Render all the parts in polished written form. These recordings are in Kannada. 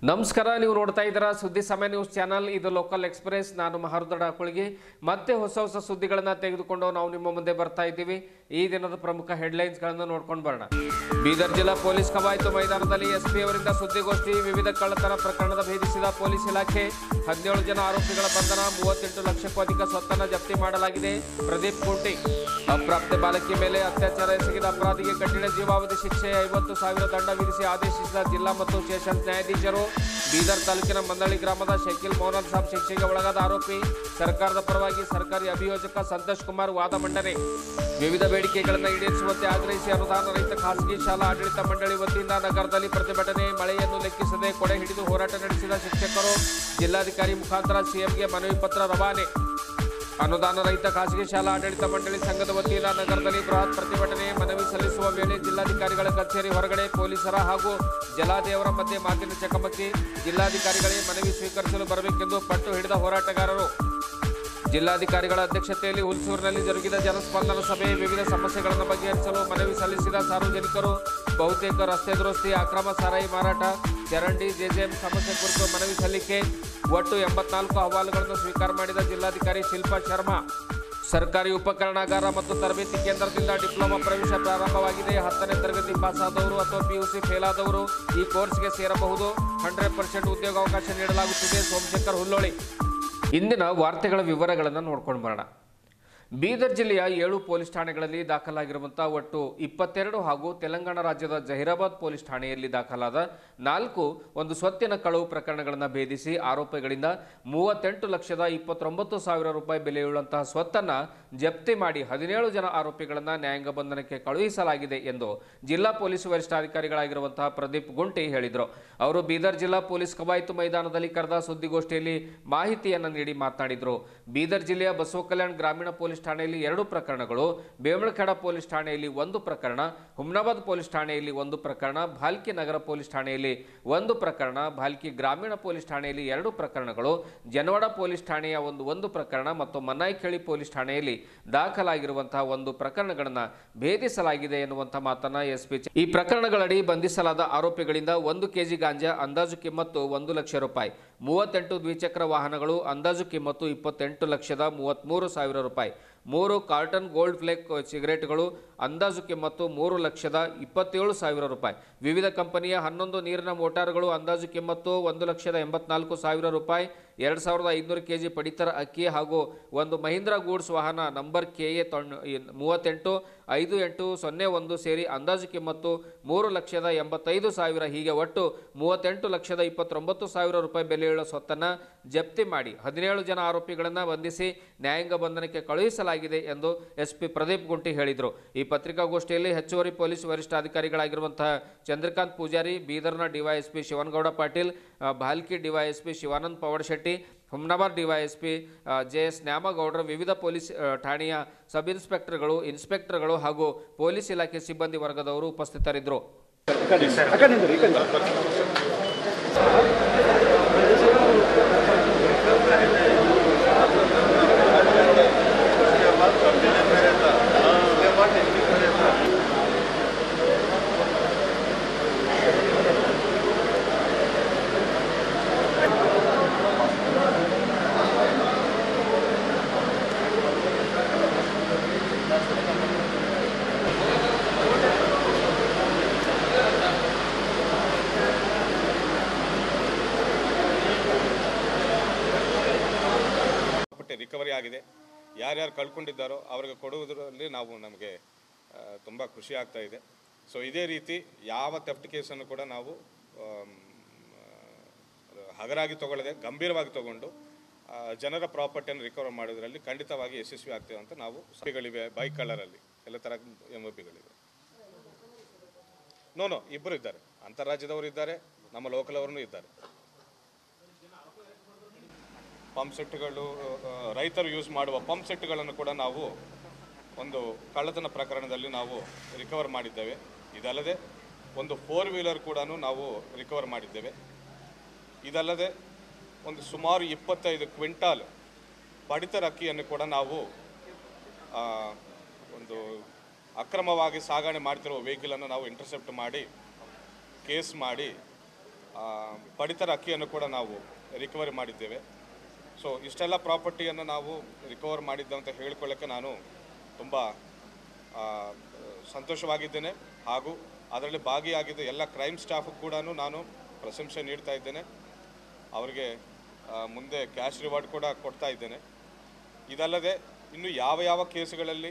ನಮಸ್ಕಾರ, ನೀವು ನೋಡ್ತಾ ಇದ್ದೀರಾ ಸುದ್ದಿ ಸಮಯ ನ್ಯೂಸ್ ಚಾನಲ್. ಇದು ಲೋಕಲ್ ಎಕ್ಸ್ಪ್ರೆಸ್. ನಾನು ಮಹರ್ದಡ ಕುಳಗಿ. ಮತ್ತೆ ಹೊಸ ಸುದ್ದಿಗಳನ್ನು ತೆಗೆದುಕೊಂಡು ನಾವು ನಿಮ್ಮ ಮುಂದೆ ಬರ್ತಾ ಇದ್ದೀವಿ. ಈ ದಿನದ ಪ್ರಮುಖ ಹೆಡ್ಲೈನ್ಸ್ಗಳನ್ನು ನೋಡ್ಕೊಂಡು ಬರೋಣ. ಬೀದರ್ ಜಿಲ್ಲಾ ಪೊಲೀಸ್ ಕವಾಯತು ಮೈದಾನದಲ್ಲಿ ಎಸ್ಪಿ ಅವರಿಂದ ಸುದ್ದಿಗೋಷ್ಠಿ. ವಿವಿಧ ಕಳ್ಳತನ ಪ್ರಕರಣದ ಭೇದಿಸಿದ ಪೊಲೀಸ್ ಇಲಾಖೆ. 17 ಜನ ಆರೋಪಿಗಳ ಬಂಧನ. 38 ಲಕ್ಷಕ್ಕೂ ಅಧಿಕ ಸ್ವತ್ತನ್ನು ಜಪ್ತಿ ಮಾಡಲಾಗಿದೆ. ಪ್ರದೀಪ್ ಕೋಟಿ. ಅಪ್ರಾಪ್ತ ಬಾಲಕಿ ಮೇಲೆ ಅತ್ಯಾಚಾರ ಎಸಗಿದ ಅಪರಾಧಿಗೆ ಕಠಿಣ ಜೀವಾವಧಿ ಶಿಕ್ಷೆ, 50,000 ದಂಡ ವಿಧಿಸಿ ಆದೇಶಿಸಿದ ಜಿಲ್ಲಾ ಮತ್ತು ಸೆಷನ್ಸ್ ನ್ಯಾಯಾಧೀಶರು. ಬೀದರ್ ತಾಲೂಕಿನ ಮಂದಳಿ ಗ್ರಾಮದ ಶಕೀಲ್ ಮೋಹನ್ ಸಾಬ್ ಶಿಕ್ಷೆಗೆ ಒಳಗಾದ ಆರೋಪಿ. ಸರ್ಕಾರದ ಪರವಾಗಿ ಸರ್ಕಾರಿ ಅಭಿಯೋಜಕ ಸಂತೋಷ್ ಕುಮಾರ್ ವಾದ ಮಂಡನೆ. ವಿವಿಧ ಬೇಡಿಕೆಗಳನ್ನು ಈಡೇರಿಸುವಂತೆ ಆಗ್ರಹಿಸಿ ಅನುದಾನ ರಹಿತ ಖಾಸಗಿ ಶಾಲಾ ಆಡಳಿತ ಮಂಡಳಿ ವತಿಯಿಂದ ನಗರದಲ್ಲಿ ಪ್ರತಿಭಟನೆ. ಮಳೆಯನ್ನು ಲೆಕ್ಕಿಸದೆ ಕೊಡೆ ಹಿಡಿದು ಹೋರಾಟ ನಡೆಸಿದ ಶಿಕ್ಷಕರು. ಜಿಲ್ಲಾಧಿಕಾರಿ ಮುಖಾಂತರ ಸಿಎಂಗೆ ಮನವಿ ಪತ್ರ ರವಾನೆ. ಅನುದಾನ ರಹಿತ ಖಾಸಗಿ ಶಾಲಾ ಆಡಳಿತ ಮಂಡಳಿ ಸಂಘದ ವತಿಯಿಂದ ನಗರದಲ್ಲಿ ಬೃಹತ್ ಪ್ರತಿಭಟನೆ. ಮನವಿ ಸಲ್ಲಿಸುವ ವೇಳೆ ಜಿಲ್ಲಾಧಿಕಾರಿಗಳ ಕಚೇರಿ ಹೊರಗಡೆ ಪೊಲೀಸರ ಹಾಗೂ ಜಲಾದೇವರ ಮಧ್ಯೆ ಮಾತಿನ ಚಕಮಕಿ. ಜಿಲ್ಲಾಧಿಕಾರಿಗಳೇ ಮನವಿ ಸ್ವೀಕರಿಸಲು ಬರಬೇಕೆಂದು ಪಟ್ಟು ಹಿಡಿದ ಹೋರಾಟಗಾರರು. ಜಿಲ್ಲಾಧಿಕಾರಿಗಳ ಅಧ್ಯಕ್ಷತೆಯಲ್ಲಿ ಹುಲ್ಸೂರಿನಲ್ಲಿ ಜರುಗಿದ ಜನಸ್ಪಂದನ ಸಭೆ. ವಿವಿಧ ಸಮಸ್ಯೆಗಳನ್ನು ಬಗೆಹರಿಸಲು ಮನವಿ ಸಲ್ಲಿಸಿದ ಸಾರ್ವಜನಿಕರು. ಬಹುತೇಕ ರಸ್ತೆ ದುರಸ್ತಿ, ಅಕ್ರಮ ಸಾರಾಯಿ ಮಾರಾಟ, ಚರಂಡಿ, ಜೆಜೆಎಂ ಸಮಸ್ಯೆ ಕುರಿತು ಮನವಿ ಸಲ್ಲಿಕೆ. ಒಟ್ಟು 84 ಅಹವಾಲುಗಳನ್ನು ಸ್ವೀಕಾರ ಮಾಡಿದ ಜಿಲ್ಲಾಧಿಕಾರಿ ಶಿಲ್ಪಾ ಶರ್ಮಾ. ಸರ್ಕಾರಿ ಉಪಕರಣಾಗಾರ ಮತ್ತು ತರಬೇತಿ ಕೇಂದ್ರದಿಂದ ಡಿಪ್ಲೊಮಾ ಪ್ರವೇಶ ಪ್ರಾರಂಭವಾಗಿದೆ. 10ನೇ ತರಗತಿ ಪಾಸಾದವರು ಅಥವಾ PUC ಫೇಲ್ ಆದವರು ಈ ಕೋರ್ಸ್ಗೆ ಸೇರಬಹುದು. 100% ಉದ್ಯೋಗಾವಕಾಶ ನೀಡಲಾಗುತ್ತಿದೆ. ಸೋಮಶೇಖರ್ ಹುಲ್ಲೋಳಿ. ಇಂದಿನ ವಾರ್ತೆಗಳ ವಿವರಗಳನ್ನು ನೋಡ್ಕೊಂಡು ಬರೋಣ. ಬೀದರ್ ಜಿಲ್ಲೆಯ 7 ಪೊಲೀಸ್ ಠಾಣೆಗಳಲ್ಲಿ ದಾಖಲಾಗಿರುವಂತಹ ಒಟ್ಟು 22 ಹಾಗೂ ತೆಲಂಗಾಣ ರಾಜ್ಯದ ಜಹೀರಾಬಾದ್ ಪೊಲೀಸ್ ಠಾಣೆಯಲ್ಲಿ ದಾಖಲಾದ 4 ಒಂದು ಸ್ವತ್ತಿನ ಕಳವು ಪ್ರಕರಣಗಳನ್ನು ಭೇದಿಸಿ ಆರೋಪಿಗಳಿಂದ 38,29,000 ರೂಪಾಯಿ ಬೆಲೆಯುಳ್ಳಂತಹ ಸ್ವತ್ತನ್ನು ಜಪ್ತಿ ಮಾಡಿ 17 ಜನ ಆರೋಪಿಗಳನ್ನು ನ್ಯಾಯಾಂಗ ಬಂಧನಕ್ಕೆ ಕಳುಹಿಸಲಾಗಿದೆ ಎಂದು ಜಿಲ್ಲಾ ಪೊಲೀಸ್ ವರಿಷ್ಠಾಧಿಕಾರಿಗಳಾಗಿರುವಂತಹ ಪ್ರದೀಪ್ ಗುಂಟಿ ಹೇಳಿದರು. ಅವರು ಬೀದರ್ ಜಿಲ್ಲಾ ಪೊಲೀಸ್ ಕವಾಯತು ಮೈದಾನದಲ್ಲಿ ಕರೆದ ಸುದ್ದಿಗೋಷ್ಠಿಯಲ್ಲಿ ಮಾಹಿತಿಯನ್ನು ನೀಡಿ ಮಾತನಾಡಿದರು. ಬೀದರ್ ಜಿಲ್ಲೆಯ ಬಸವಕಲ್ಯಾಣ ಗ್ರಾಮೀಣ ಪೊಲೀಸ್ ಠಾಣೆಯಲ್ಲಿ 2 ಪ್ರಕರಣಗಳು, ಬೇಮಳಖೇಡ ಪೊಲೀಸ್ ಠಾಣೆಯಲ್ಲಿ 1 ಪ್ರಕರಣ, ಹುಮ್ನಾಬಾದ್ ಪೊಲೀಸ್ ಠಾಣೆಯಲ್ಲಿ 1 ಪ್ರಕರಣ, ಭಾಲ್ಕಿ ನಗರ ಪೊಲೀಸ್ ಠಾಣೆಯಲ್ಲಿ 1 ಪ್ರಕರಣ, ಭಾಲ್ಕಿ ಗ್ರಾಮೀಣ ಪೊಲೀಸ್ ಠಾಣೆಯಲ್ಲಿ 2 ಪ್ರಕರಣಗಳು, ಜನವಾಡ ಪೊಲೀಸ್ ಠಾಣೆಯ ಒಂದು ಪ್ರಕರಣ ಮತ್ತು ಮನ್ನಾಯಿಖೇಳಿ ಪೊಲೀಸ್ ಠಾಣೆಯಲ್ಲಿ ದಾಖಲಾಗಿರುವಂತಹ 1 ಪ್ರಕರಣಗಳನ್ನು ಭೇದಿಸಲಾಗಿದೆ ಎನ್ನುವಂತಹ ಮಾತನ್ನ ಎಸ್ಪಿ. ಈ ಪ್ರಕರಣಗಳಡಿ ಬಂಧಿಸಲಾದ ಆರೋಪಿಗಳಿಂದ 1 ಕೆಜಿ ಗಾಂಜಾ ಅಂದಾಜು ಕಿಮ್ಮತ್ತು 1 ಲಕ್ಷ ರೂಪಾಯಿ, 38 ದ್ವಿಚಕ್ರ ವಾಹನಗಳು ಅಂದಾಜು ಕಿಮ್ಮತ್ತು 28,33,000 ರೂಪಾಯಿ, 3 ಕಾರ್ಟನ್ ಗೋಲ್ಡ್ ಫ್ಲೇಕ್ ಸಿಗರೇಟ್ಗಳು ಅಂದಾಜು ಕಿಮ್ಮತ್ತು 3,27,000 ರೂಪಾಯಿ, ವಿವಿಧ ಕಂಪನಿಯ 11 ನೀರಿನ ಮೋಟಾರ್ಗಳು ಅಂದಾಜು ಕಿಮ್ಮತ್ತು 1,84,000 ರೂಪಾಯಿ, 2,500 ಕೆಜಿ ಪಡಿತರ ಅಕ್ಕಿ ಹಾಗೂ 1 ಮಹೀಂದ್ರಾ ಗೂಡ್ಸ್ ವಾಹನ ನಂಬರ್ KA 385801 ಸೇರಿ ಅಂದಾಜು ಕಿಮ್ಮತ್ತು 3,85,000 ಹೀಗೆ ಒಟ್ಟು 38,29,000 ರೂಪಾಯಿ ಬೆಲೆಯುಳ್ಳ ಸ್ವತ್ತನ್ನು ಜಪ್ತಿ ಮಾಡಿ 17 ಜನ ಆರೋಪಿಗಳನ್ನು ಬಂಧಿಸಿ ನ್ಯಾಯಾಂಗ ಬಂಧನಕ್ಕೆ ಕಳುಹಿಸಲಾಗಿದೆ ಎಂದು ಎಸ್ಪಿ ಪ್ರದೀಪ್ ಗುಂಟಿ ಹೇಳಿದರು. ಈ ಪತ್ರಿಕಾಗೋಷ್ಠಿಯಲ್ಲಿ ಹೆಚ್ಚುವರಿ ಪೊಲೀಸ್ ವರಿಷ್ಠಾಧಿಕಾರಿಗಳಾಗಿರುವಂತಹ ಚಂದ್ರಕಾಂತ್ ಪೂಜಾರಿ, ಬೀದರ್ನ DYSP Shivanagouda Patil, Bhalki DYSP Shivanand Pavadashetti, Humnabad DYSP JS ನ್ಯಾಮಗೌಡರು, ವಿವಿಧ ಪೊಲೀಸ್ ಠಾಣೆಯ ಸಬ್ ಇನ್ಸ್ಪೆಕ್ಟರ್ಗಳು, ಇನ್ಸ್ಪೆಕ್ಟರ್ಗಳು ಹಾಗೂ ಪೊಲೀಸ್ ಇಲಾಖೆ ಸಿಬ್ಬಂದಿ ವರ್ಗದವರು ಉಪಸ್ಥಿತರಿದ್ದರು. ರಿಕವರಿ ಆಗಿದೆ. ಯಾರ್ಯಾರು ಕಳ್ಕೊಂಡಿದ್ದಾರೋ ಅವರಿಗೆ ಕೊಡುವುದರಲ್ಲಿ ನಮಗೆ ತುಂಬ ಖುಷಿ ಆಗ್ತಾ ಇದೆ. ಸೊ ಇದೇ ರೀತಿ ಯಾವ ಥೆಫ್ಟ್ ಕೇಸನ್ನು ಕೂಡ ನಾವು ಹಗರಾಗಿ ತಗೊಳ್ಳದೆ ಗಂಭೀರವಾಗಿ ತಗೊಂಡು ಜನರ ಪ್ರಾಪರ್ಟಿಯನ್ನು ರಿಕವರ್ ಮಾಡೋದರಲ್ಲಿ ಖಂಡಿತವಾಗಿ ಯಶಸ್ವಿ ಆಗ್ತೇವೆ ಅಂತ ನಾವು ಗಳಿವೆ. ಬೈಕ್ ಕಳ್ಳರಲ್ಲಿ ಎಲ್ಲ ಥರ MOPಗಳಿವೆ. ನೋ ಇಬ್ಬರು ಇದ್ದಾರೆ, ಅಂತಾರಾಜ್ಯದವರು ಇದ್ದಾರೆ, ನಮ್ಮ ಲೋಕಲ್ ಅವರೂ ಇದ್ದಾರೆ. ಪಂಪ್ ಸೆಟ್ಗಳು, ರೈತರು ಯೂಸ್ ಮಾಡುವ ಪಂಪ್ ಸೆಟ್ಗಳನ್ನು ಕೂಡ ನಾವು ಒಂದು ಕಳ್ಳತನ ಪ್ರಕರಣದಲ್ಲಿ ನಾವು ರಿಕವರ್ ಮಾಡಿದ್ದೇವೆ. ಇದಲ್ಲದೆ ಒಂದು 4 ವೀಲರ್ ಕೂಡ ನಾವು ರಿಕವರ್ ಮಾಡಿದ್ದೇವೆ. ಇದಲ್ಲದೆ ಒಂದು ಸುಮಾರು 25 ಕ್ವಿಂಟಾಲ್ ಪಡಿತರ ಅಕ್ಕಿಯನ್ನು ಕೂಡ ನಾವು ಒಂದು ಅಕ್ರಮವಾಗಿ ಸಾಗಣೆ ಮಾಡ್ತಿರುವ ವೆಹಿಕಲನ್ನು ನಾವು ಇಂಟರ್ಸೆಪ್ಟ್ ಮಾಡಿ ಕೇಸ್ ಮಾಡಿ ಪಡಿತರ ಅಕ್ಕಿಯನ್ನು ಕೂಡ ನಾವು ರಿಕವರಿ ಮಾಡಿದ್ದೇವೆ. ಸೊ ಇಷ್ಟೆಲ್ಲ ಪ್ರಾಪರ್ಟಿಯನ್ನು ನಾವು ರಿಕವರ್ ಮಾಡಿದ್ದೆ ಅಂತ ಹೇಳ್ಕೊಳ್ಳೋಕ್ಕೆ ನಾನು ತುಂಬ ಸಂತೋಷವಾಗಿದ್ದೇನೆ. ಹಾಗೂ ಅದರಲ್ಲಿ ಭಾಗಿಯಾಗಿದ್ದ ಎಲ್ಲ ಕ್ರೈಮ್ ಸ್ಟಾಫ್ ಕೂಡ ನಾನು ಪ್ರಶಂಸೆ ನೀಡ್ತಾ ಇದ್ದೇನೆ. ಅವರಿಗೆ ಮುಂದೆ ಕ್ಯಾಶ್ ರಿವಾರ್ಡ್ ಕೂಡ ಕೊಡ್ತಾ ಇದ್ದೇನೆ. ಇದಲ್ಲದೆ ಇನ್ನು ಯಾವ ಯಾವ ಕೇಸುಗಳಲ್ಲಿ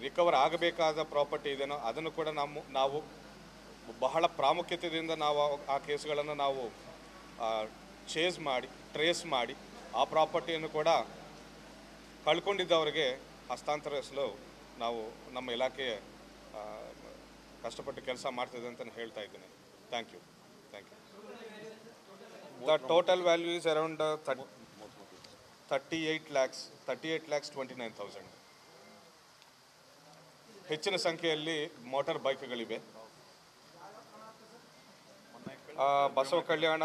ರಿಕವರ್ ಆಗಬೇಕಾದ ಪ್ರಾಪರ್ಟಿ ಇದೆಯೋ ಅದನ್ನು ಕೂಡ ನಾವು ಬಹಳ ಪ್ರಾಮುಖ್ಯತೆಯಿಂದ ನಾವು ಆ ಕೇಸುಗಳನ್ನು ನಾವು ಚೇಸ್ ಮಾಡಿ ಟ್ರೇಸ್ ಮಾಡಿ ಆ ಪ್ರಾಪರ್ಟಿಯನ್ನು ಕೂಡ ಕಳ್ಕೊಂಡಿದ್ದವರಿಗೆ ಹಸ್ತಾಂತರಿಸಲು ನಾವು ನಮ್ಮ ಇಲಾಖೆ ಕಷ್ಟಪಟ್ಟು ಕೆಲಸ ಮಾಡ್ತಿದೆ ಅಂತ ಹೇಳ್ತಾ ಇದ್ದೇನೆ. Thank you. The total value is around 38,29,000. ಹೆಚ್ಚಿನ ಸಂಖ್ಯೆಯಲ್ಲಿ ಮೋಟಾರ್ ಬೈಕ್ಗಳಿವೆ. ಬಸವ ಕಲ್ಯಾಣ,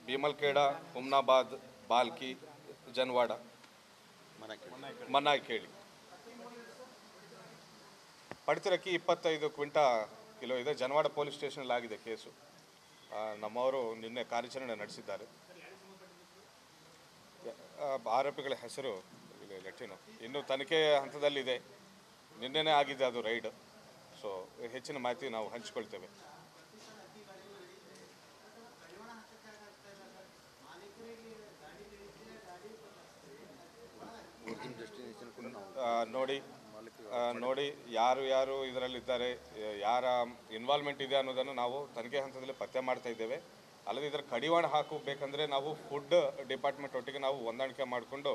ಭೀಮಲ್ಖೇಡ, ಹುಮ್ನಾಬಾದ್, ಬಾಲ್ಕಿ, ಜನವಾಡ, ಮನ್ನಾಯ್ಕೇಳಿ. ಪಡಿತರಕ್ಕಿ 25 ಕಿಲೋ ಇದೆ. ಜನವಾಡ ಪೊಲೀಸ್ ಸ್ಟೇಷನಲ್ಲಿ ಆಗಿದೆ ಕೇಸು. ನಮ್ಮವರು ನಿನ್ನೆ ಕಾರ್ಯಾಚರಣೆ ನಡೆಸಿದ್ದಾರೆ. ಆರೋಪಿಗಳ ಹೆಸರು ಲೆಟ್ಟಿನೋ ಇನ್ನೂ ತನಿಖೆ ಹಂತದಲ್ಲಿದೆ. ನಿನ್ನೆನೇ ಆಗಿದೆ ಅದು ರೈಡ್. ಸೊ ಹೆಚ್ಚಿನ ಮಾಹಿತಿ ನಾವು ಹಂಚಿಕೊಳ್ತೇವೆ. ನೋಡಿ ಯಾರು ಇದರಲ್ಲಿದ್ದಾರೆ, ಯಾರ ಇನ್ವಾಲ್ವ್ಮೆಂಟ್ ಇದೆ ಅನ್ನೋದನ್ನು ನಾವು ತನಿಖೆ ಹಂತದಲ್ಲಿ ಪತ್ತೆ ಮಾಡ್ತಾ ಇದ್ದೇವೆ. ಅಲ್ಲದೆ ಇದರ ಕಡಿವಾಣ ಹಾಕಬೇಕಂದ್ರೆ ನಾವು ಫುಡ್ ಡಿಪಾರ್ಟ್ಮೆಂಟ್ ಒಟ್ಟಿಗೆ ನಾವು ಹೊಂದಾಣಿಕೆ ಮಾಡಿಕೊಂಡು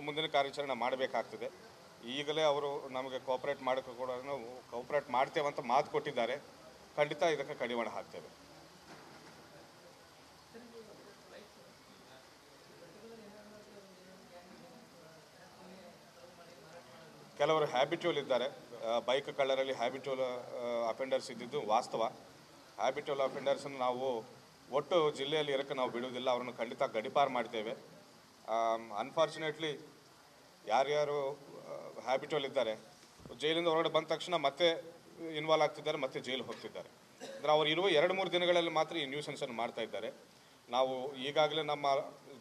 ಮುಂದಿನ ಕಾರ್ಯಾಚರಣೆ ಮಾಡಬೇಕಾಗ್ತದೆ. ಈಗಲೇ ಅವರು ನಮಗೆ ಕೋಆಪರೇಟ್ ಮಾಡೋಕ್ಕೆ ಕೂಡ ಕೋಆಪರೇಟ್ ಮಾಡ್ತೇವೆ ಅಂತ ಮಾತು ಕೊಟ್ಟಿದ್ದಾರೆ. ಖಂಡಿತ ಇದಕ್ಕೆ ಕಡಿವಾಣ ಹಾಕ್ತೇವೆ. ಕೆಲವರು ಹ್ಯಾಬಿಟ್ಯೂಲ್ ಇದ್ದಾರೆ. ಬೈಕ್ ಕಳ್ಳರಲ್ಲಿ ಹ್ಯಾಬಿಟ್ಯೂಲ್ ಅಫೆಂಡರ್ಸ್ ಇದ್ದಿದ್ದು ವಾಸ್ತವ. ಹ್ಯಾಬಿಟ್ಯೂಲ್ ಅಫೆಂಡರ್ಸನ್ನು ನಾವು ಒಟ್ಟು ಜಿಲ್ಲೆಯಲ್ಲಿ ಇರೋಕ್ಕೆ ನಾವು ಬಿಡುವುದಿಲ್ಲ. ಅವರನ್ನು ಖಂಡಿತ ಗಡಿಪಾರು ಮಾಡ್ತೇವೆ. ಅನ್ಫಾರ್ಚುನೇಟ್ಲಿ ಯಾರ್ಯಾರು ಹ್ಯಾಬಿಟ್ಯೂಲ್ ಇದ್ದಾರೆ ಜೈಲಿಂದ ಹೊರಗಡೆ ಬಂದ ತಕ್ಷಣ ಮತ್ತೆ ಇನ್ವಾಲ್ವ್ ಆಗ್ತಿದ್ದಾರೆ, ಮತ್ತೆ ಜೈಲು ಹೋಗ್ತಿದ್ದಾರೆ. ಅಂದರೆ ಅವರು ಇರುವ 2-3 ದಿನಗಳಲ್ಲಿ ಮಾತ್ರ ಈ ನ್ಯೂಸೆನ್ಸನ್ನು ಮಾಡ್ತಾ ಇದ್ದಾರೆ. ನಾವು ಈಗಾಗಲೇ ನಮ್ಮ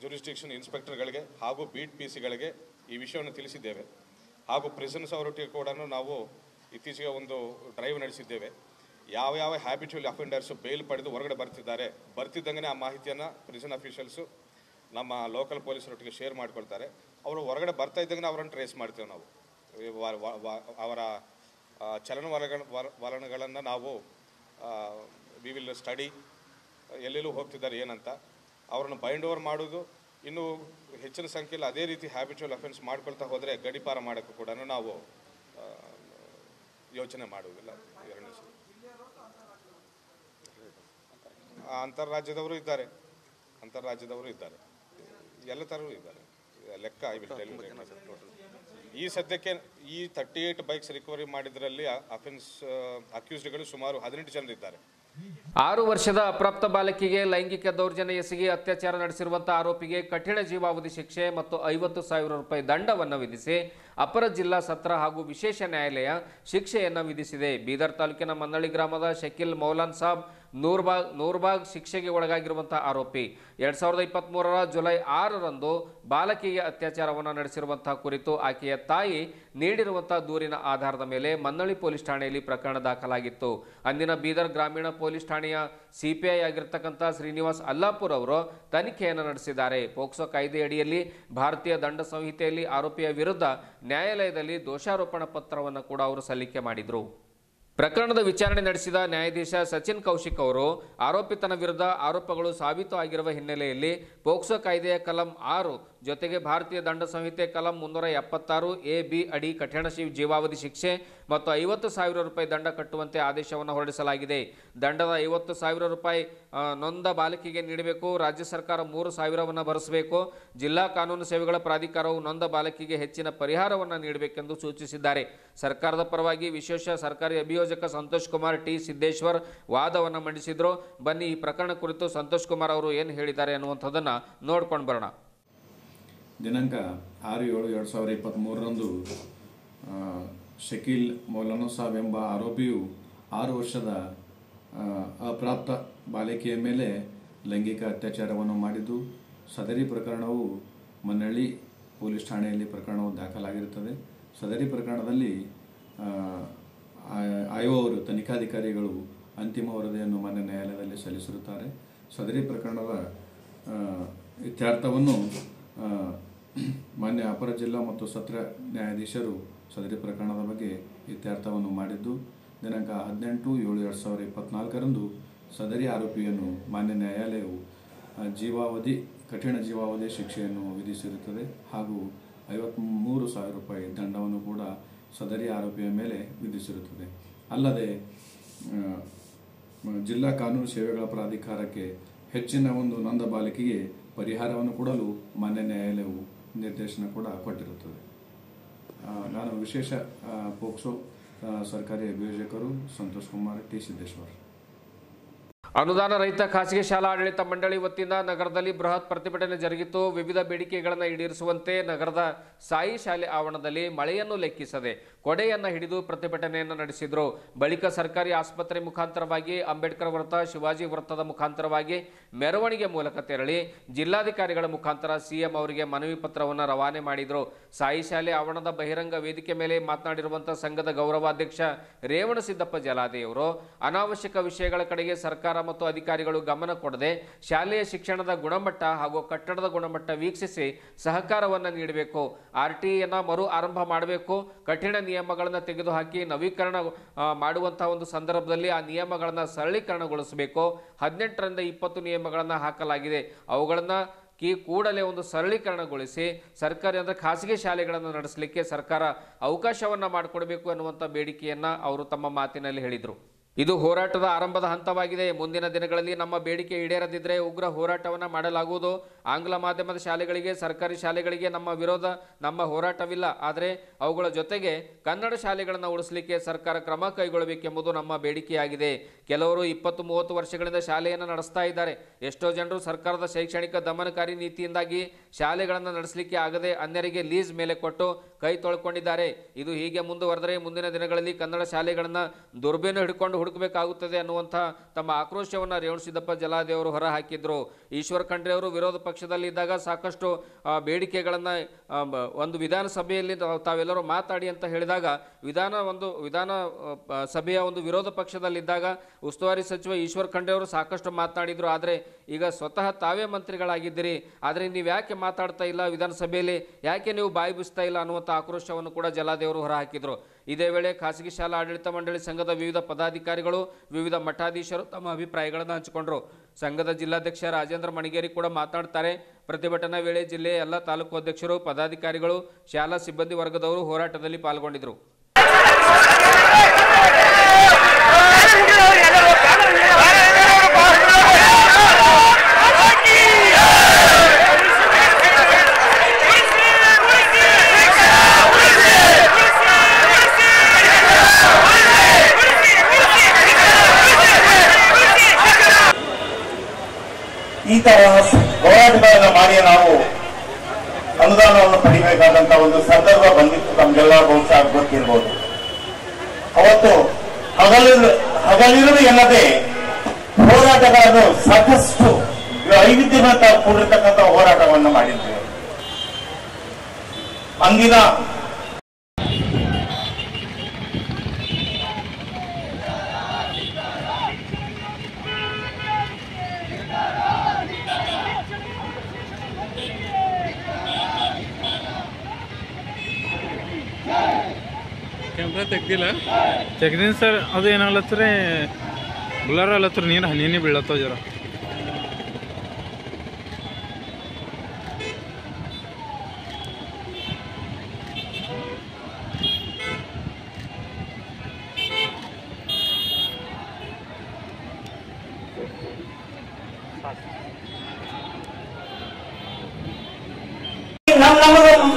ಜುರಿಸ್ಡಿಕ್ಷನ್ ಇನ್ಸ್ಪೆಕ್ಟರ್ಗಳಿಗೆ ಹಾಗೂ ಬೀಟ್ PC ಗಳಿಗೆ ಈ ವಿಷಯವನ್ನು ತಿಳಿಸಿದ್ದೇವೆ. ಹಾಗೂ ಪ್ರಿಸನ್ಸ್ ಅವರೊಟ್ಟಿಗೆ ಕೂಡ ನಾವು ಇತ್ತೀಚೆಗೆ ಒಂದು ಡ್ರೈವ್ ನಡೆಸಿದ್ದೇವೆ. ಯಾವ ಹ್ಯಾಬಿಟ್ಯೂಲ್ ಅಫೆಂಡರ್ಸು ಬೇಲ್ ಪಡೆದು ಹೊರಗಡೆ ಬರ್ತಿದ್ದಂಗೆ ಆ ಮಾಹಿತಿಯನ್ನು ಪ್ರಿಸನ್ ಅಫಿಷಿಯಲ್ಸು ನಮ್ಮ ಲೋಕಲ್ ಪೊಲೀಸರೊಟ್ಟಿಗೆ ಶೇರ್ ಮಾಡ್ಕೊಳ್ತಾರೆ. ಅವರು ಹೊರಗಡೆ ಬರ್ತಾ ಇದ್ದಂಗೆ ಅವರನ್ನು ಟ್ರೇಸ್ ಮಾಡ್ತೇವೆ. ನಾವು ಅವರ ಚಲನವಲನಗಳನ್ನು ನಾವು ವಿ ವಿಲ್ ಸ್ಟಡಿ, ಎಲ್ಲೆಲ್ಲೂ ಹೋಗ್ತಿದ್ದಾರೆ ಏನಂತ ಅವರನ್ನು ಬೈಂಡ್ ಓವರ್ ಮಾಡೋದು. ಇನ್ನು ಹೆಚ್ಚಿನ ಸಂಖ್ಯೆಯಲ್ಲಿ ಅದೇ ರೀತಿ ಹ್ಯಾಬಿಚುವಲ್ ಅಫೆನ್ಸ್ ಮಾಡ್ಕೊಳ್ತಾ ಹೋದರೆ ಗಡಿಪಾರ ಮಾಡೋಕ್ಕೂ ಕೂಡ ನಾವು ಯೋಚನೆ ಮಾಡುವುದಿಲ್ಲ. ಎರಡನೇ ಅಂತಾರಾಜ್ಯದವರು ಇದ್ದಾರೆ, ಎಲ್ಲ ಥರವೂ ಇದ್ದಾರೆ. ಲೆಕ್ಕ ಈ ಸದ್ಯಕ್ಕೆ ಈ 38 ಬೈಕ್ಸ್ ರಿಕವರಿ ಮಾಡಿದ್ರಲ್ಲಿ ಅಕ್ಯೂಸ್ಡ್ಗಳು ಸುಮಾರು 18 ಜನರಿದ್ದಾರೆ. 6 ವರ್ಷದ ಅಪ್ರಾಪ್ತ ಬಾಲಕಿಗೆ ಲೈಂಗಿಕ ದೌರ್ಜನ್ಯ ಎಸಗಿ ಅತ್ಯಾಚಾರ ನಡೆಸಿರುವಂತಹ ಆರೋಪಿಗೆ ಕಠಿಣ ಜೀವಾವಧಿ ಶಿಕ್ಷೆ ಮತ್ತು 50,000 ರೂಪಾಯಿ ದಂಡವನ್ನು ವಿಧಿಸಿ ಅಪರ ಜಿಲ್ಲಾ ಸತ್ರ ಹಾಗೂ ವಿಶೇಷ ನ್ಯಾಯಾಲಯ ಶಿಕ್ಷೆಯನ್ನು ವಿಧಿಸಿದೆ. ಬೀದರ್ ತಾಲೂಕಿನ ಮನ್ನಳ್ಳಿ ಗ್ರಾಮದ ಶಕೀಲ್ ಮೌಲಾನ್ ಸಾಬ್ ನೂರ್ಬಾಗ್ ಶಿಕ್ಷೆಗೆ ಒಳಗಾಗಿರುವಂತಹ ಆರೋಪಿ 2023ರ ಜುಲೈ 6ರಂದು ಬಾಲಕಿಗೆ ಅತ್ಯಾಚಾರವನ್ನು ನಡೆಸಿರುವಂತಹ ಕುರಿತು ಆಕೆಯ ತಾಯಿ ನೀಡಿರುವಂತಹ ದೂರಿನ ಆಧಾರದ ಮೇಲೆ ಮನ್ನಳ್ಳಿ ಪೊಲೀಸ್ ಠಾಣೆಯಲ್ಲಿ ಪ್ರಕರಣ ದಾಖಲಾಗಿತ್ತು. ಅಂದಿನ ಬೀದರ್ ಗ್ರಾಮೀಣ ಪೊಲೀಸ್ ಠಾಣೆಯ CPI ಆಗಿರತಕ್ಕಂಥ ಶ್ರೀನಿವಾಸ್ ಅಲ್ಲಾಪುರ್ ಅವರು ತನಿಖೆಯನ್ನು ನಡೆಸಿದ್ದಾರೆ. ಪೋಕ್ಸೋ ಕಾಯ್ದೆ ಅಡಿಯಲ್ಲಿ ಭಾರತೀಯ ದಂಡ ಸಂಹಿತೆಯಲ್ಲಿ ಆರೋಪಿಯ ವಿರುದ್ಧ ನ್ಯಾಯಾಲಯದಲ್ಲಿ ದೋಷಾರೋಪಣಾ ಪತ್ರವನ್ನು ಕೂಡ ಅವರು ಸಲ್ಲಿಕೆ ಮಾಡಿದರು. ಪ್ರಕರಣದ ವಿಚಾರಣೆ ನಡೆಸಿದ ನ್ಯಾಯಾಧೀಶ ಸಚಿನ್ ಕೌಶಿಕ್ ಅವರು ಆರೋಪಿತನ ವಿರುದ್ಧ ಆರೋಪಗಳು ಸಾಬೀತು ಆಗಿರುವ ಹಿನ್ನೆಲೆಯಲ್ಲಿ ಪೋಕ್ಸೋ ಕಾಯ್ದೆಯ ಕಲಂ 6 ಜೊತೆಗೆ ಭಾರತೀಯ ದಂಡ ಸಂಹಿತೆ ಕಲಂ 376A(b) ಅಡಿ ಕಠಿಣ ಜೀವಾವಧಿ ಶಿಕ್ಷೆ ಮತ್ತು 50,000 ರೂಪಾಯಿ ದಂಡ ಕಟ್ಟುವಂತೆ ಆದೇಶವನ್ನು ಹೊರಡಿಸಲಾಗಿದೆ. ದಂಡದ 50,000 ರೂಪಾಯಿ ನೊಂದ ಬಾಲಕಿಗೆ ನೀಡಬೇಕು. ರಾಜ್ಯ ಸರ್ಕಾರ 3,000ವನ್ನು ಭರಿಸಬೇಕು. ಜಿಲ್ಲಾ ಕಾನೂನು ಸೇವೆಗಳ ಪ್ರಾಧಿಕಾರವು ನೊಂದ ಬಾಲಕಿಗೆ ಹೆಚ್ಚಿನ ಪರಿಹಾರವನ್ನು ನೀಡಬೇಕೆಂದು ಸೂಚಿಸಿದ್ದಾರೆ. ಸರ್ಕಾರದ ಪರವಾಗಿ ವಿಶೇಷ ಸರ್ಕಾರಿ ಅಭಿಯೋಜಕ ಸಂತೋಷ್ ಕುಮಾರ್ ಟಿ ಸಿದ್ದೇಶ್ವರ್ ವಾದವನ್ನು ಮಂಡಿಸಿದ್ರು. ಬನ್ನಿ ಈ ಪ್ರಕರಣ ಕುರಿತು ಸಂತೋಷ್ ಕುಮಾರ್ ಅವರು ಏನು ಹೇಳಿದ್ದಾರೆ ಅನ್ನುವಂಥದ್ದನ್ನು ನೋಡ್ಕೊಂಡು ಬರೋಣ. ದಿನಾಂಕ 6/7/2023ರಂದು ಶಕೀಲ್ ಮೌಲಾನಾ ಸಾಬ್ ಎಂಬ ಆರೋಪಿಯು 6 ವರ್ಷದ ಅಪ್ರಾಪ್ತ ಬಾಲಕಿಯ ಮೇಲೆ ಲೈಂಗಿಕ ಅತ್ಯಾಚಾರವನ್ನು ಮಾಡಿದ್ದು. ಸದರಿ ಪ್ರಕರಣವು ಮನ್ನಳ್ಳಿ ಪೊಲೀಸ್ ಠಾಣೆಯಲ್ಲಿ ಪ್ರಕರಣವು ದಾಖಲಾಗಿರುತ್ತದೆ. ಸದರಿ ಪ್ರಕರಣದಲ್ಲಿ ಆಯೋಗರು ತನಿಖಾಧಿಕಾರಿಗಳು ಅಂತಿಮ ವರದಿಯನ್ನು ಮಾನ್ಯ ನ್ಯಾಯಾಲಯದಲ್ಲಿ ಸಲ್ಲಿಸಿರುತ್ತಾರೆ. ಸದರಿ ಪ್ರಕರಣದ ಇತ್ಯರ್ಥವನ್ನು ಮಾನ್ಯ ಅಪರ ಜಿಲ್ಲಾ ಮತ್ತು ಸತ್ರ ನ್ಯಾಯಾಧೀಶರು ಸದರಿ ಪ್ರಕರಣದ ಬಗ್ಗೆ ಇತ್ಯರ್ಥವನ್ನು ಮಾಡಿದ್ದು ದಿನಾಂಕ 18/7/2024 ಸದರಿ ಆರೋಪಿಯನ್ನು ಮಾನ್ಯ ನ್ಯಾಯಾಲಯವು ಕಠಿಣ ಜೀವಾವಧಿ ಶಿಕ್ಷೆಯನ್ನು ವಿಧಿಸಿರುತ್ತದೆ ಹಾಗೂ 53,000 ರೂಪಾಯಿ ದಂಡವನ್ನು ಕೂಡ ಸದರಿ ಆರೋಪಿಯ ಮೇಲೆ ವಿಧಿಸಿರುತ್ತದೆ. ಅಲ್ಲದೆ ಜಿಲ್ಲಾ ಕಾನೂನು ಸೇವೆಗಳ ಪ್ರಾಧಿಕಾರಕ್ಕೆ ಹೆಚ್ಚಿನ ಒಂದು ನೊಂದ ಬಾಲಕಿಗೆ ಪರಿಹಾರವನ್ನು ಕೊಡಲು ಮಾನ್ಯ ನ್ಯಾಯಾಲಯವು ನಿರ್ದೇಶನ ಕೂಡ ಕೊಟ್ಟಿರುತ್ತದೆ. ನಾನು ವಿಶೇಷ ಪೋಕ್ಸೋ ಸರ್ಕಾರಿ ಅಭಿಯೋಜಕರು ಸಂತೋಷ್ ಕುಮಾರ್ ಟಿ ಸಿದ್ದೇಶ್ವರ್. ಅನುದಾನ ರಹಿತ ಖಾಸಗಿ ಶಾಲಾ ಆಡಳಿತ ಮಂಡಳಿ ವತಿಯಿಂದ ನಗರದಲ್ಲಿ ಬೃಹತ್ ಪ್ರತಿಭಟನೆ ಜರುಗಿತು. ವಿವಿಧ ಬೇಡಿಕೆಗಳನ್ನು ಈಡೇರಿಸುವಂತೆ ನಗರದ ಸಾಯಿ ಶಾಲೆ ಆವರಣದಲ್ಲಿ ಮಳೆಯನ್ನು ಲೆಕ್ಕಿಸದೆ ಕೊಡೆಯನ್ನು ಹಿಡಿದು ಪ್ರತಿಭಟನೆಯನ್ನು ನಡೆಸಿದರು. ಬಳಿಕ ಸರ್ಕಾರಿ ಆಸ್ಪತ್ರೆ ಮುಖಾಂತರವಾಗಿ ಅಂಬೇಡ್ಕರ್ ವೃತ್ತ, ಶಿವಾಜಿ ವೃತ್ತದ ಮುಖಾಂತರವಾಗಿ ಮೆರವಣಿಗೆ ಮೂಲಕ ತೆರಳಿ ಜಿಲ್ಲಾಧಿಕಾರಿಗಳ ಮುಖಾಂತರ ಸಿಎಂ ಅವರಿಗೆ ಮನವಿ ಪತ್ರವನ್ನು ರವಾನೆ ಮಾಡಿದರು. ಸಾಯಿ ಶಾಲೆ ಆವರಣದ ಬಹಿರಂಗ ವೇದಿಕೆ ಮೇಲೆ ಮಾತನಾಡಿರುವಂತಹ ಸಂಘದ ಗೌರವಾಧ್ಯಕ್ಷ ರೇವಣಸಿದ್ದಪ್ಪ ಜಲಾದೇವರು ಅನಾವಶ್ಯಕ ವಿಷಯಗಳ ಕಡೆಗೆ ಸರ್ಕಾರ ಮತ್ತು ಅಧಿಕಾರಿಗಳು ಗಮನ ಕೊಡದೆ ಶಾಲೆಯ ಶಿಕ್ಷಣದ ಗುಣಮಟ್ಟ ಹಾಗೂ ಕಟ್ಟಡದ ಗುಣಮಟ್ಟ ವೀಕ್ಷಿಸಿ ಸಹಕಾರವನ್ನು ನೀಡಬೇಕು. ಆರ್ಟಿಎನ ಮರು ಆರಂಭ ಮಾಡಬೇಕು. ಕಠಿಣ ನಿಯಮಗಳನ್ನು ತೆಗೆದುಹಾಕಿ ನವೀಕರಣ ಮಾಡುವಂತಹ ಒಂದು ಸಂದರ್ಭದಲ್ಲಿ ಆ ನಿಯಮಗಳನ್ನು ಸರಳೀಕರಣಗೊಳಿಸಬೇಕು. 18ರಿಂದ 20 ನಿಯಮಗಳನ್ನು ಹಾಕಲಾಗಿದೆ. ಅವುಗಳನ್ನು ಕೂಡಲೇ ಒಂದು ಸರಳೀಕರಣಗೊಳಿಸಿ ಸರ್ಕಾರಿ ಅಂದರೆ ಖಾಸಗಿ ಶಾಲೆಗಳನ್ನು ನಡೆಸಲಿಕ್ಕೆ ಸರ್ಕಾರ ಅವಕಾಶವನ್ನು ಮಾಡಿಕೊಡಬೇಕು ಎನ್ನುವಂಥ ಬೇಡಿಕೆಯನ್ನು ಅವರು ತಮ್ಮ ಮಾತಿನಲ್ಲಿ ಹೇಳಿದರು. ಇದು ಹೋರಾಟದ ಆರಂಭದ ಹಂತವಾಗಿದೆ. ಮುಂದಿನ ದಿನಗಳಲ್ಲಿ ನಮ್ಮ ಬೇಡಿಕೆ ಈಡೇರದಿದ್ದರೆ ಉಗ್ರ ಹೋರಾಟವನ್ನು ಮಾಡಲಾಗುವುದು. ಆಂಗ್ಲ ಮಾಧ್ಯಮದ ಶಾಲೆಗಳಿಗೆ, ಸರ್ಕಾರಿ ಶಾಲೆಗಳಿಗೆ ನಮ್ಮ ವಿರೋಧ, ನಮ್ಮ ಹೋರಾಟವಿಲ್ಲ. ಆದರೆ ಅವುಗಳ ಜೊತೆಗೆ ಕನ್ನಡ ಶಾಲೆಗಳನ್ನು ಉಳಿಸಲಿಕ್ಕೆ ಸರ್ಕಾರ ಕ್ರಮ ಕೈಗೊಳ್ಳಬೇಕೆಂಬುದು ನಮ್ಮ ಬೇಡಿಕೆಯಾಗಿದೆ. ಕೆಲವರು 20-30 ವರ್ಷಗಳಿಂದ ಶಾಲೆಯನ್ನು ನಡೆಸ್ತಾ ಇದ್ದಾರೆ. ಎಷ್ಟೋ ಜನರು ಸರ್ಕಾರದ ಶೈಕ್ಷಣಿಕ ದಮನಕಾರಿ ನೀತಿಯಿಂದಾಗಿ ಶಾಲೆಗಳನ್ನು ನಡೆಸಲಿಕ್ಕೆ ಆಗದೆ ಅನ್ಯರಿಗೆ ಲೀಸ್ ಮೇಲೆ ಕೊಟ್ಟು ಕೈ ತೊಳ್ಕೊಂಡಿದ್ದಾರೆ. ಇದು ಹೀಗೆ ಮುಂದುವರೆದರೆ ಮುಂದಿನ ದಿನಗಳಲ್ಲಿ ಕನ್ನಡ ಶಾಲೆಗಳನ್ನು ದುರ್ಬೇನು ಹಿಡ್ಕೊಂಡು ಹುಡುಕಬೇಕಾಗುತ್ತದೆ ಅನ್ನುವಂಥ ತಮ್ಮ ಆಕ್ರೋಶವನ್ನು ರೇವಣಸಿದ್ದಪ್ಪ ಜಲಾದೇವರು ಹೊರ ಹಾಕಿದ್ರು. ಈಶ್ವರ್ ಖಂಡ್ರೆ ಅವರು ವಿರೋಧ ಪಕ್ಷದಲ್ಲಿದ್ದಾಗ ಸಾಕಷ್ಟು ಬೇಡಿಕೆಗಳನ್ನು ಒಂದು ವಿಧಾನಸಭೆಯಲ್ಲಿ ತಾವೆಲ್ಲರೂ ಮಾತಾಡಿ ಅಂತ ಹೇಳಿದಾಗ ವಿಧಾನ ಸಭೆಯ ಒಂದು ವಿರೋಧ ಪಕ್ಷದಲ್ಲಿದ್ದಾಗ ಉಸ್ತುವಾರಿ ಸಚಿವ ಈಶ್ವರ್ ಖಂಡ್ರೆ ಅವರು ಸಾಕಷ್ಟು ಮಾತನಾಡಿದ್ರು. ಆದರೆ ಈಗ ಸ್ವತಃ ತಾವೇ ಮಂತ್ರಿಗಳಾಗಿದ್ದೀರಿ, ಆದರೆ ನೀವು ಯಾಕೆ ಮಾತಾಡ್ತಾ ಇಲ್ಲ, ವಿಧಾನಸಭೆಯಲ್ಲಿ ಯಾಕೆ ನೀವು ಬಾಯಿ ಬಿಸ್ತಾ ಇಲ್ಲ ಅನ್ನುವಂಥ ಆಕ್ರೋಶವನ್ನು ಕೂಡ ಜಲಾದೇವರು ಹೊರ ಹಾಕಿದ್ರು. ಇದೇ ವೇಳೆ ಖಾಸಗಿ ಶಾಲಾ ಆಡಳಿತ ಮಂಡಳಿ ಸಂಘದ ವಿವಿಧ ಪದಾಧಿಕಾರಿಗಳು, ವಿವಿಧ ಮಠಾಧೀಶರು ತಮ್ಮ ಅಭಿಪ್ರಾಯಗಳನ್ನು ಹಂಚಿಕೊಂಡರು. ಸಂಘದ ಜಿಲ್ಲಾಧ್ಯಕ್ಷ ರಾಜೇಂದ್ರ ಮಣಿಗೇರಿ ಕೂಡ ಮಾತನಾಡ್ತಾರೆ. ಪ್ರತಿಭಟನಾ ವೇಳೆ ಜಿಲ್ಲೆಯ ಎಲ್ಲ ತಾಲೂಕು ಅಧ್ಯಕ್ಷರು, ಪದಾಧಿಕಾರಿಗಳು, ಶಾಲಾ ಸಿಬ್ಬಂದಿ ವರ್ಗದವರು ಹೋರಾಟದಲ್ಲಿ ಪಾಲ್ಗೊಂಡಿದ್ದರು. ಈ ತರ ಹೋರಾಟಗಳನ್ನು ಮಾಡಿ ನಾವು ಅನುದಾನವನ್ನು ಪಡಿಬೇಕಾದಂತ ಒಂದು ಸಂದರ್ಭ ಬಂದಿತ್ತು. ನಮ್ಗೆಲ್ಲ ಬಹುಶಃ ಗೊತ್ತಿರ್ಬೋದು. ಅವತ್ತು ಹಗಲಿರುಳು ಎನ್ನದೆ ಹೋರಾಟಗಾರರು ಸಾಕಷ್ಟು ವೈವಿಧ್ಯಮತ ಕೂಡಿರ್ತಕ್ಕಂಥ ಹೋರಾಟವನ್ನು ಮಾಡಿದ್ದೇವೆ. ಅಂದಿನ ಕ್ಯಾಮ್ರಾ ತೆಗ್ದೀನಿ ಸರ್. ಅದು ಏನಾಗ್ಲತ್ತರ ಬುಲಾರ ಅಲ್ಲತ್ರ ನೀರು ಹನಿ ಬೀಳತ್ತೋ ಜರ.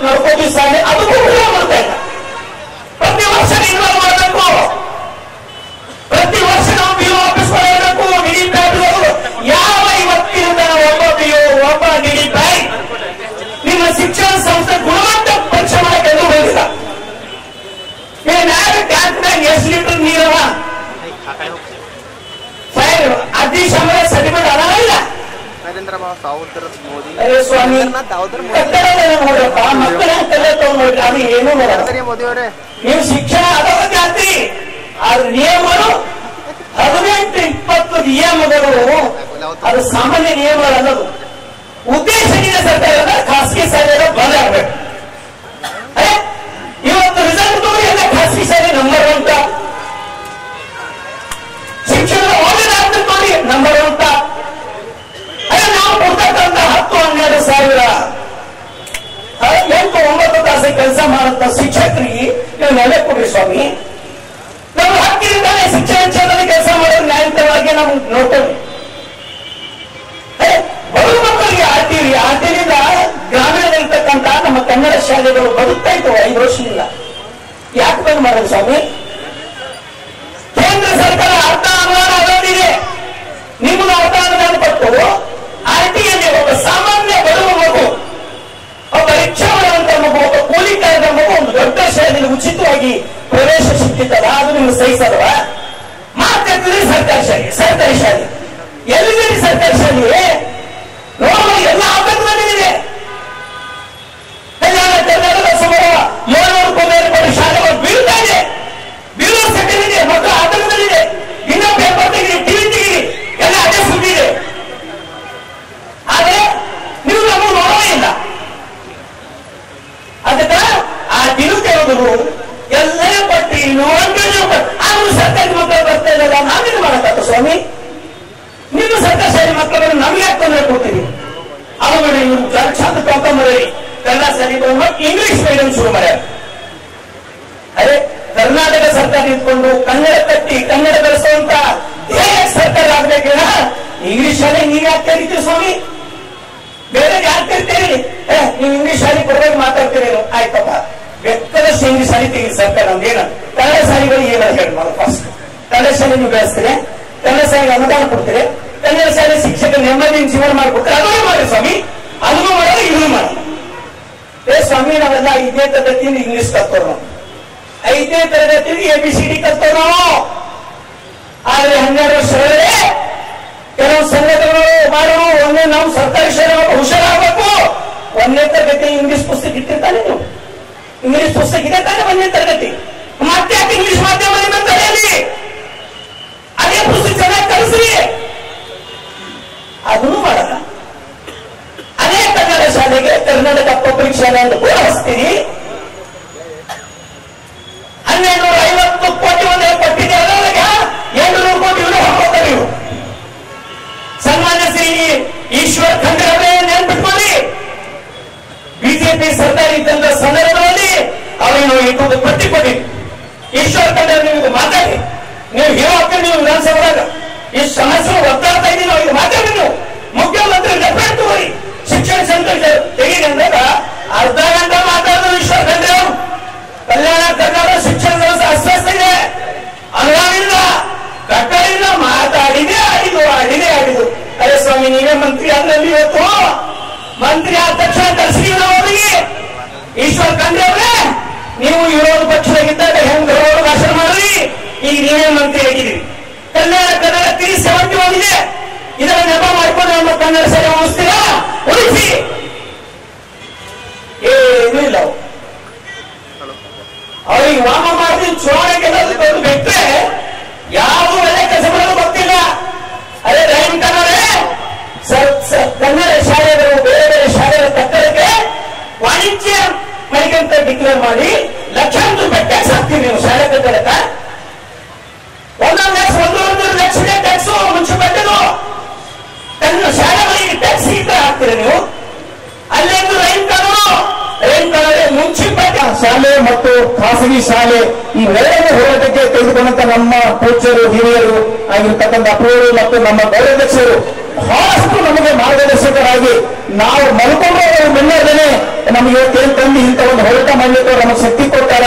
ನಡ್ಕೋತೀವಿ ಸಾಧ್ಯ ಅದು ಮಾಡ್ತಾ ಇಲ್ಲ. ಪ್ರತಿ ವರ್ಷ ನೀವು ಮಾಡಬೇಕು, ಪ್ರತಿ ವರ್ಷ ನಾವು ಬಿಲ್ ವಾಪಸ್ ಮಾಡಬೇಕು. ನಿಧಿ ಬ್ಯಾಂಕ್ಗಳು ಯಾವ ಇವತ್ತಿನಿಂದ ಒಬ್ಬ ನಿಧಿ ಬ್ಯಾಂಕ್ ನಿಮ್ಮ ಶಿಕ್ಷಣ ಸಂಸ್ಥೆ ಗುಣಮಟ್ಟ ಪರೀಕ್ಷೆ ಮಾಡಕ್ಕೆ ಬಂದಿಲ್ಲ. ಟ್ಯಾಂಕ್ನಾಗ ಎಷ್ಟು ಲೀಟರ್ ನೀರವ ಅತಿ ಸಮಯ ಅರೆ ಸ್ವಾಮಿ ನೋಡ್ರಪ್ಪ, ಮಕ್ಕಳ ನೋಡ್ರಿ, ಅದು ಏನೂ ನೋಡ್ರಿ. ನೀವು ಶಿಕ್ಷಣ ಅದರ ಬಗ್ಗೆ ಆಗ್ತೀರಿ, ಆದ್ರೆ ನಿಯಮಗಳು 18-20 ನಿಯಮಗಳು ಅದು ಸಾಮಾನ್ಯ ನಿಯಮಗಳು ಅನ್ನೋದು ಉದ್ದೇಶದಿಂದ ಸರ್ಕಾರ ಖಾಸಗಿ ಶಾಲೆಗಳು ಬಂದ್ ಆಗ್ಬೇಕು. ಇವತ್ತು ರಿಸಲ್ಟ್ ನೋಡಿ ಎಲ್ಲ ಖಾಸಗಿ ಶಾಲೆ ನಂಬರ್ 1, ಶಿಕ್ಷಣದ ಒಳ್ಳೆದಾಗ್ತದೆ ನೋಡಿ ನಂಬರ್ 1. ನಾವು ಕೊಡ್ತಕ್ಕಂಥ 10-12 ಸಾವಿರ 8-9 ತಾಸು ಕೆಲಸ ಮಾಡುತ್ತ ಶಿಕ್ಷಕರಿಗೆ ನೀವು ನೆಲೆ ಕೊಡ್ರಿ ಸ್ವಾಮಿ. ನಾವು ಹಕ್ಕಿನಿಂದಾನೆ ಶಿಕ್ಷಣ ಕ್ಷೇತ್ರದಲ್ಲಿ ಕೆಲಸ ಮಾಡೋದು ನ್ಯಾಯಯುತವಾಗಿ ನಾವು ನೋಡ್ತೇವೆ. ಬಡ ಮಕ್ಕಳಿಗೆ ಆರ್ಟಿನಿಂದ ಗ್ರಾಮೀಣದಲ್ಲಿರ್ತಕ್ಕಂಥ ನಮ್ಮ ಕನ್ನಡ ಶಾಲೆಗಳು ಬದುಕ್ತಾ ಇತ್ತು 5 ವರ್ಷದಿಂದ. ಯಾಕೆ ಬಂದ್ ಮಾಡೋದು ಸ್ವಾಮಿ? ಕೇಂದ್ರ ಸರ್ಕಾರ ಅರ್ಧ ಅನುದಾನ ಅದರಲ್ಲಿದೆ, ನಿಮ್ಮನ್ನು ಅರ್ಧ ಅನುದಾನ ಕೊಟ್ಟು ಆರ್ಟಿಯಲ್ಲಿ ಒಬ್ಬ ಸಾಮಾನ್ಯ ಬಡವ ಮಗು, ಒಬ್ಬ ರಿಕ್ಷಾ ಮಾಡುವಂತ ಮಗು, ಒಬ್ಬ ಕೂಲಿ ಕಾಯದ ಮಗು ಒಂದು ದೊಡ್ಡ ಶಾಲೆಯಲ್ಲಿ ಉಚಿತವಾಗಿ ಪ್ರವೇಶ ಸಿಗ್ತಿದ್ದಲ್ಲ, ಅದು ನಿಮ್ಗೆ ಸಹಿಸಲ್ವ? ಮಾತಾಡ್ತಿದ್ರೆ ಸರ್ಕಾರಿ ಶಾಲೆ ಎಲ್ಲಿದೆ ಸರ್ಕಾರಿ ಶಾಲೆ? ನೋಡುವ ಎಲ್ಲ ಆತಂಕದಲ್ಲಿದೆ. ಕರ್ನಾಟಕದ ಸುಮಾರು 700ಕ್ಕೂ ಮೇಲ್ಪಟ್ಟ ಶಾಲೆಗಳು ಬೀಳ್ತಾ ಇದೆ, ಬೀಳುವ ಸೆಟ್ಟಿದೆ, ಮಕ್ಕಳು ಆತಂಕದಲ್ಲಿದೆ. ಇನ್ನೂ ಪೇಪರ್ ತೆಗಿರಿ, ಟಿವಿ ತೆಗಿರಿ, ಎಲ್ಲ ಅದೇ ಸುದ್ದಿದೆ. ಆದ್ರೆ ನೀವು ನಮಗೆ ನೋಡೋದೇ ಇಲ್ಲ. ಅದಕ್ಕ ಆ ತಿರುಗೇಳುವುದು ಎಲ್ಲೇ ಪಟ್ಟಿ ಆದ್ರೂ ಸರ್ಕಾರಿ ಮಕ್ಕಳು ಬರ್ತಾ ಇದ್ದಲ್ಲ, ನಾವೇನು ಮಾಡಕ್ಕಾಗ್ತದೆ ಸ್ವಾಮಿ? ನಿಮ್ಮ ಸರ್ಕಾರಿ ಶಾಲೆ ಮಕ್ಕಳನ್ನು ನಮಗೆ ಯಾಕೆ ತೊಂದರೆ ಕೊಡ್ತೀವಿ? ಅವುಗಳು ಇವರು ಚಂದ ಕರ್ಕೊಂಬರಿ ಕನ್ನಡ ಶಾಲೆ ಇಂಗ್ಲಿಷ್ ಮೀಡಿಯಂ ಶುರು ಮಾಡ್ಯಾರ. ಅರೆ ಕರ್ನಾಟಕ ಸರ್ಕಾರ ಇಟ್ಕೊಂಡು ಕನ್ನಡ ಕಟ್ಟಿ ಕನ್ನಡ ಬೆಳೆಸುವಂತ ಸರ್ಕಾರ ಆಗ್ಬೇಕಿಲ್ಲ. ಇಂಗ್ಲಿಷ್ ಶಾಲೆ ನೀವ್ ಯಾಕೆ ಕರಿತೀರಿ ಸ್ವಾಮಿ? ಬೇರೆ ಯಾಕೆ ಕರಿತೀರಿ? ನೀವು ಇಂಗ್ಲಿಷ್ ಶಾಲೆ ಪರವಾಗಿ ಮಾತಾಡ್ತೀರಿ, ಆಯ್ತಪ್ಪ ಬೆಕ್ಕದಷ್ಟು ಇಂಗ್ಲಿಷ್ ಶಾಲೆ ತೆಗಿ ಸರ್ಕಾರ. ನಮ್ದೇನ ಕನ್ನಡ ಶಾಲೆಗಳು ಏನ ಹೇಳಿ ಮಾಡೋದು? ಫಸ್ಟ್ ಕನ್ನಡ ಶಾಲೆ ನೀವು ಬೆಳೆಸ್ತೀರಿ, ಕನ್ನಡ ಶಾಲೆಗೆ ಅನುದಾನ ಕೊಡ್ತೀರಿ, ಕನ್ನಡ ಶಾಲೆ ಶಿಕ್ಷಕ ನೆಮ್ಮದಿಯಿಂದ ಜೀವನ ಮಾಡಿಕೊಡ್ತಾರೆ. ಅದೂ ಮಾಡಿ ಸ್ವಾಮಿ, ಅದನ್ನು ಮಾಡೋದು ಇದನ್ನು ಮಾಡಿ. ಸ್ವಾಮಿ ನಾವೆಲ್ಲ 5ನೇ ತರಗತಿಯಿಂದ ಇಂಗ್ಲಿಷ್ ಕಲ್ತವ್ರು, ನಾವು 5ನೇ ತರಗತಿಯಲ್ಲಿ ABCD ಕಲ್ತವ್ರು ನಾವು. ಆದ್ರೆ 12 ವರ್ಷ ಒಳಗಡೆ ಕೆಲವು ಸಂಘಟನೆಗಳು ಮಾಡೋರು ಒಂದೇ ನಾವು ಸರ್ಕಾರಿ ಶಾಲೆ ಹುಷಾರಾಗಬೇಕು. 1ನೇ ತರಗತಿ ಇಂಗ್ಲಿಷ್ ಪುಸ್ತಕ ಇಟ್ಟಿರ್ತಾನೆ, ನೀವು ಇಂಗ್ಲಿಷ್ ಪುಸ್ತಕ ಇದೆ ತಾನೆ 1ನೇ ತರಗತಿ, ಮತ್ತೆ ಯಾಕೆ ಇಂಗ್ಲಿಷ್ ಮಾಧ್ಯಮದಿಂದ ತಡೆಯಲಿ? ಅದೇ ಪುಸ್ತಕ ಚೆನ್ನಾಗಿ ಕಲಿಸ್ರಿ, ಅದನ್ನು ಮಾಡಲ್ಲ. ಅದೇ ಕನ್ನಡ ಶಾಲೆಗೆ ಕರ್ನಾಟಕ ಪಬ್ಲಿಕ್ ಶಾಲೆ ಅಂತ ಕೂಡ ಹಚ್ತೀರಿ. 1250 ಕೋಟಿ ಒಂದು ಕೊಟ್ಟಿದೆ, ಅದರೊಳಗೆ 800 ಕೋಟಿ ಹಾಕೋತಾರೆ ನೀವು. ಸನ್ಮಾನ್ಯ ಶ್ರೀ ಈಶ್ವರ್ ಖಂಡ್ರೆ ಅವರೇ ನೆನ್ಪಿಟ್ಕೊಳ್ಳಿ, ಬಿಜೆಪಿ ಸರ್ಕಾರ ಇದ್ದಂತ ಸಂದರ್ಭದಲ್ಲಿ ಅವರೇನು ಇಟ್ಟು ಪಟ್ಟಿ ಕೊಟ್ಟಿರಿ. ಈಶ್ವರ್ ಖಂಡ್ರೆ ನೀವು ಮಾತಾಡಿ, ನೀವು ಹೇಳೋಕೆ ನೀವು ವಿಧಾನಸಭೆದಾಗ ಈ ಸಮಸ್ಯೆ ಒತ್ತಾಡ್ತಾ ಇದ್ದೀವಿ, ಇದು ಮಾತಾಡಿ. ನೀವು ಮುಖ್ಯಮಂತ್ರಿ ರೆಫರೆಂಟ್ ತಗೋರಿ, ಶಿಕ್ಷಣ ಸಂಸ್ಥೆ ತೆಗೀರಿ ಅಂದಾಗ ಅರ್ಧ ಗಂಟೆ ಮಾತಾಡಿದ್ರು ಈಶ್ವರ್ ಖಂಡ್ರೆ ಅವರು. ಕಲ್ಯಾಣ ಕರ್ನಾಟಕ ಶಿಕ್ಷಣ ವ್ಯವಸ್ಥೆ ಅಸ್ವಸ್ಥ ಇದೆ, ಅನುದಾನಿಲ್ಲ, ಕಟ್ಟಡಿಲ್ಲ, ಮಾತಾಡಿದೆ ಆಡಿದು. ಅರೆ ಸ್ವಾಮಿ, ನೀವೇ ಮಂತ್ರಿ ಆದ್ರಲ್ಲಿ ಇವತ್ತು ಮಂತ್ರಿ ಆದ ತಕ್ಷಣ ಕಳಿಸಿದೀವಿ ನಾವು ಅವರಿಗೆ. ಈಶ್ವರ್ ಖಂಡ್ರೆ ಅವರೇ, ನೀವು ವಿರೋಧ ಪಕ್ಷದಾಗಿದ್ದಾಗ ಹೆಂಗ್ ಭಾಷಣ ಮಾಡ್ರಿ, ಈಗ ನೀವೇ ಮಂತ್ರಿ ಆಗಿದ್ದೀರಿ. ಕಲ್ಯಾಣ ಕನ್ನಡ 371 ಇದೆ, ಇದರ ನೆಪ ಮಾಡಿಕೊಂಡು ನಮ್ಮ ಕನ್ನಡ ಶಾಲೆ ಉಳಿಸ್ತೀರಾ? ಉಳಿಸಿ. ಏನೂ ಇಲ್ಲ, ಅವ್ರಿಗೆ ವಾಮ ಮಾಡಿ ಚುನಾವಣೆಗೆ ಬಿಟ್ಟರೆ ಯಾವುದು ಒಳ್ಳೆ ಕೆಲಸ ಮಾಡೋದು ಗೊತ್ತಿಲ್ಲ. ಅದೇ ರೈನ್ ಕನ್ನಡ ಕನ್ನಡ ಶಾಲೆಗಳು ಬೇರೆ ಬೇರೆ ಶಾಲೆಗಳ ಕಟ್ಟಡಕ್ಕೆ ವಾಣಿಜ್ಯ ಮಳಿಗಂತ ಡಿಕ್ಲೇರ್ ಮಾಡಿ ಲಕ್ಷಾಂತರ ರೂಪಾಯಿ ಟ್ಯಾಕ್ಸ್ ಹಾಕ್ತೀವಿ ನೀವು ಶಾಲೆ ಕಟ್ಟಡಕ್ಕೆ. 1 ಲಕ್ಷ ಟ್ಯಾಕ್ಸ್ ಮುನ್ಸಿಪಾಲಿಟಿದು ಕನ್ನಡ ಶಾಲೆಗಳಿಗೆ ಟ್ಯಾಕ್ಸ್ ಹಾಕ್ತೀರಿ ನೀವು. ಅಲ್ಲೇನು ರೈನ್ ಕನ್ನಡ ಮುನ್ಸಿಪಾಲಿಟಿ ಶಾಲೆ ಮತ್ತು ಖಾಸಗಿ ಶಾಲೆ ಇವೆರಡನೇ ಹೋರಾಟಕ್ಕೆ ತೆಗೆದುಕೊಂಡಂತ ನಮ್ಮ ಪೂಜ್ಯರು ಹಿರಿಯರು ಆಗಿರ್ತಕ್ಕಂಥ ಅಪ್ರೂವರು ಮತ್ತು ನಮ್ಮ ಗೌರವಾಧ್ಯಕ್ಷರು ಬಹಳಷ್ಟು ನಮಗೆ ಮಾರ್ಗದರ್ಶಕರಾಗಿ ನಾವು ಮಲ್ಕೊಂಡ್ರೆ ಮುನ್ನೋದನೆ ನಮಗೆ ಏನ್ ತಂದು ಇಂಥ ಒಂದು ಹೋರಾಟ ಮಾಡಲಿಕ್ಕೆ ನಮಗೆ ಶಕ್ತಿ ಕೊಡ್ತಾರ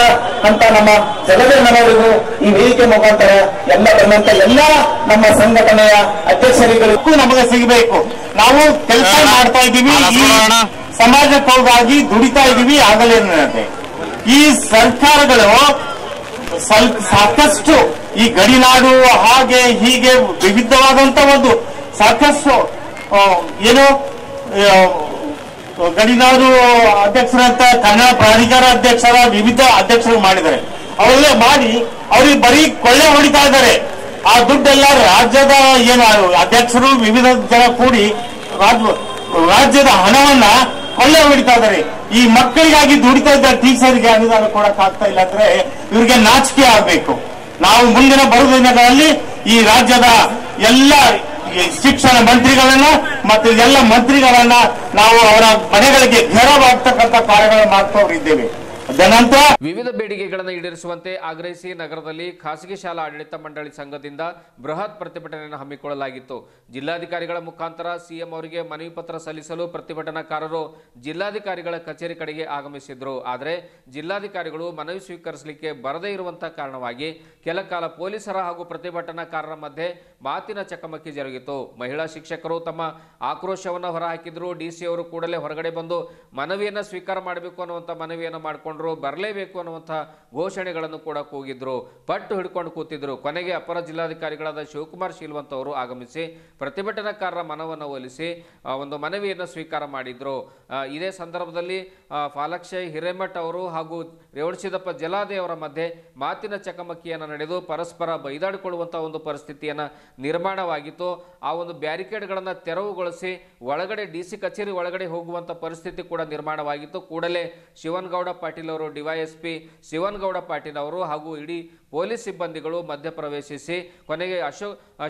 ಅಂತ ನಮ್ಮ ಜಗದೇನವರಿಗೂ ಈ ವೇದಿಕೆ ಮುಖಾಂತರ ಎಲ್ಲ ಬಂದಂತ ಎಲ್ಲ ನಮ್ಮ ಸಂಘಟನೆಯ ಅಧ್ಯಕ್ಷರಿಗಳಿಗೂ ನಮಗೆ ಸಿಗಬೇಕು. ನಾವು ಕೆಲಸ ಮಾಡ್ತಾ ಇದ್ದೀವಿ, ಸಮಾಜಕ್ಕಾಗಿ ದುಡಿತಾ ಇದ್ದೀವಿ. ಆಗಲೇ ಈ ಸರ್ಕಾರಗಳು ಸಾಕಷ್ಟು ಈ ಗಡಿನಾಡು ಹಾಗೆ ಹೀಗೆ ವಿವಿಧವಾದಂತ ಒಂದು ಸಾಕಷ್ಟು ಏನು ಗಡಿನಾಡು ಅಧ್ಯಕ್ಷರಂತ ಕನ್ನಡ ಪ್ರಾಧಿಕಾರ ಅಧ್ಯಕ್ಷರ ವಿವಿಧ ಅಧ್ಯಕ್ಷರು ಮಾಡಿದ್ದಾರೆ. ಅವೆಲ್ಲ ಮಾಡಿ ಅವ್ರಿಗೆ ಬರೀ ಕೊಳ್ಳೆ ಹೊಡಿತಾ ಇದ್ದಾರೆ. ಆ ದುಡ್ಡೆಲ್ಲ ರಾಜ್ಯದ ಏನು ಅಧ್ಯಕ್ಷರು ವಿವಿಧ ಜನ ಕೂಡಿ ರಾಜ್ಯದ ಹಣವನ್ನ ಕೊಳ್ಳೆ ಹೊಡಿತಾ ಇದ್ದಾರೆ. ಈ ಮಕ್ಕಳಿಗಾಗಿ ದುಡಿತಾ ಇದ್ದ ಟೀಚರ್ಗೆ ಅನುದಾನ ಕೊಡಕ್ ಆಗ್ತಾ ಇಲ್ಲ ಅಂದ್ರೆ ಇವ್ರಿಗೆ ನಾಚಿಕೆ ಆಗ್ಬೇಕು. ನಾವು ಮುಂದಿನ ಬರುವ ದಿನಗಳಲ್ಲಿ ಈ ರಾಜ್ಯದ ಎಲ್ಲ ಶಿಕ್ಷಣ ಮಂತ್ರಿಗಳನ್ನ ಮತ್ತು ಎಲ್ಲ ಮಂತ್ರಿಗಳನ್ನ ನಾವು ಅವರ ಮನೆಗಳಿಗೆ ಘೇರವಾಗ್ತಕ್ಕಂಥ ಕಾರ್ಯಗಳು ಮಾಡ್ಕೊಂಡಿದ್ದೇವೆ. ಅದನಂತರ ವಿವಿಧ ಬೇಡಿಕೆಗಳನ್ನು ಈಡೇರಿಸುವಂತೆ ಆಗ್ರಹಿಸಿ ನಗರದಲ್ಲಿ ಖಾಸಗಿ ಶಾಲಾ ಆಡಳಿತ ಮಂಡಳಿ ಸಂಘದಿಂದ ಬೃಹತ್ ಪ್ರತಿಭಟನೆಯನ್ನು ಹಮ್ಮಿಕೊಳ್ಳಲಾಗಿತ್ತು. ಜಿಲ್ಲಾಧಿಕಾರಿಗಳ ಮುಖಾಂತರ ಸಿಎಂ ಅವರಿಗೆ ಮನವಿ ಪತ್ರ ಸಲ್ಲಿಸಲು ಪ್ರತಿಭಟನಾಕಾರರು ಜಿಲ್ಲಾಧಿಕಾರಿಗಳ ಕಚೇರಿ ಕಡೆಗೆ ಆಗಮಿಸಿದ್ರು. ಆದರೆ ಜಿಲ್ಲಾಧಿಕಾರಿಗಳು ಮನವಿ ಸ್ವೀಕರಿಸಲಿಕ್ಕೆ ಬರದೇ ಇರುವಂತಹ ಕಾರಣವಾಗಿ ಕೆಲ ಕಾಲ ಪೊಲೀಸರ ಹಾಗೂ ಪ್ರತಿಭಟನಾಕಾರರ ಮಧ್ಯೆ ಮಾತಿನ ಚಕಮಕಿ ಜರುಗಿತು. ಮಹಿಳಾ ಶಿಕ್ಷಕರು ತಮ್ಮ ಆಕ್ರೋಶವನ್ನು ಹೊರಹಾಕಿದ್ರು. ಡಿಸಿ ಅವರು ಕೂಡಲೇ ಹೊರಗಡೆ ಬಂದು ಮನವಿಯನ್ನು ಸ್ವೀಕಾರ ಮಾಡಬೇಕು ಅನ್ನುವಂಥ ಮನವಿಯನ್ನು ಮಾಡಿಕೊಂಡು ಬರಲೇಬೇಕು ಅನ್ನುವಂಥ ಘೋಷಣೆಗಳನ್ನು ಕೂಡ ಕೂಗಿದ್ರು. ಪಟ್ಟು ಹಿಡ್ಕೊಂಡು ಕೂತಿದ್ರು. ಕೊನೆಗೆ ಅಪರ ಜಿಲ್ಲಾಧಿಕಾರಿಗಳಾದ ಶಿವಕುಮಾರ್ ಶೀಲ್ವಂತ್ ಅವರು ಆಗಮಿಸಿ ಪ್ರತಿಭಟನಾಕಾರರ ಮನವನ್ನು ಒಲಿಸಿ ಒಂದು ಮನವಿಯನ್ನು ಸ್ವೀಕಾರ ಮಾಡಿದ್ರು. ಇದೇ ಸಂದರ್ಭದಲ್ಲಿ ಫಾಲಕ್ಷಯ್ ಹಿರೇಮಠ್ ಅವರು ಹಾಗೂ ರೇವಣಸಿದ್ದಪ್ಪ ಜಲಾದೆ ಅವರ ಮಧ್ಯೆ ಮಾತಿನ ಚಕಮಕಿಯನ್ನು ನಡೆದು ಪರಸ್ಪರ ಬೈದಾಡಿಕೊಳ್ಳುವಂತಹ ಒಂದು ಪರಿಸ್ಥಿತಿಯನ್ನು ನಿರ್ಮಾಣವಾಗಿತ್ತು. ಆ ಒಂದು ಬ್ಯಾರಿಕೇಡ್ಗಳನ್ನು ತೆರವುಗೊಳಿಸಿ ಒಳಗಡೆ ಡಿಸಿ ಕಚೇರಿ ಒಳಗಡೆ ಹೋಗುವಂಥ ಪರಿಸ್ಥಿತಿ ಕೂಡ ನಿರ್ಮಾಣವಾಗಿತ್ತು. ಕೂಡಲೇ ಶಿವನಗೌಡ ಪಾಟೀಲ್ ಅವರು, ಡಿವೈಎಸ್ಪಿ ಶಿವನಗೌಡ ಪಾಟೀಲ್ ಅವರು ಹಾಗೂ ಇಡೀ ಪೊಲೀಸ್ ಸಿಬ್ಬಂದಿಗಳು ಮಧ್ಯಪ್ರವೇಶಿಸಿ ಕೊನೆಗೆ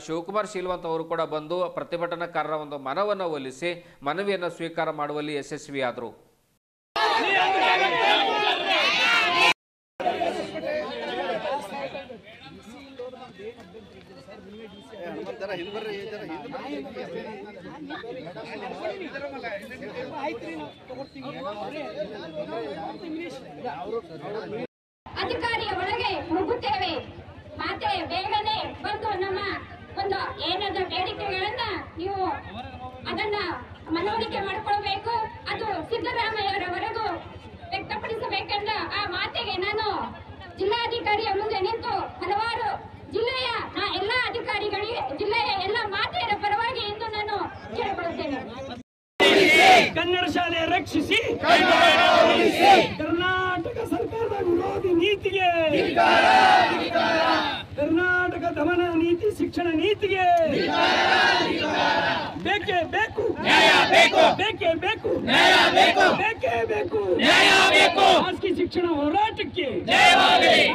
ಶಿವಕುಮಾರ್ ಶೀಲ್ವಂತ್ ಅವರು ಕೂಡ ಬಂದು ಪ್ರತಿಭಟನಾಕಾರರ ಒಂದು ಮನವನ್ನು ಒಲಿಸಿ ಮನವಿಯನ್ನು ಸ್ವೀಕಾರ ಮಾಡುವಲ್ಲಿ ಯಶಸ್ವಿಯಾದರು. ಅಧಿಕಾರಿಯ ಒಳಗೆ ನುಗ್ಗುತ್ತೇವೆ. ಮತ್ತೆ ಬೇಗನೆ ಬಂದು ನಮ್ಮ ಒಂದು ಏನಾದ ಬೇಡಿಕೆಗಳನ್ನ ನೀವು ಅದನ್ನ ಮನವರಿಕೆ ಮಾಡಿಕೊಳ್ಬೇಕು. ಅದು ಸಿದ್ದರಾಮಯ್ಯವರವರೆಗೂ ವ್ಯಕ್ತಪಡಿಸಬೇಕೆಂದ ಆ ಮಾತಿಗೆ ನಾನು ಜಿಲ್ಲಾಧಿಕಾರಿಯ ಮುಂದೆ ನಿಂತು ಹಲವಾರು ಜಿಲ್ಲೆಯ ಎಲ್ಲ ಅಧಿಕಾರಿಗಳಿಗೆ, ಜಿಲ್ಲೆಯ ಎಲ್ಲ ಮಾತೆಯರ ಪರವಾಗಿ ಎಂದು ನಾನು ಕೇಳಿಕೊಳ್ಳುತ್ತೇನೆ. ಕನ್ನಡ ಶಾಲೆ ರಕ್ಷಿಸಿ, ಕರ್ನಾಟಕ ಸರ್ಕಾರದ ವಿರೋಧಿ ನೀತಿಗೆ, ಕರ್ನಾಟಕ ದಮನ ನೀತಿ, ಶಿಕ್ಷಣ ನೀತಿಗೆ ಬೇಕೇ ಬೇಕು, ಬೇಕೇ ಬೇಕು, ಬೇಕೇ ಬೇಕು. ಖಾಸಗಿ ಶಿಕ್ಷಣ ಹೋರಾಟಕ್ಕೆ,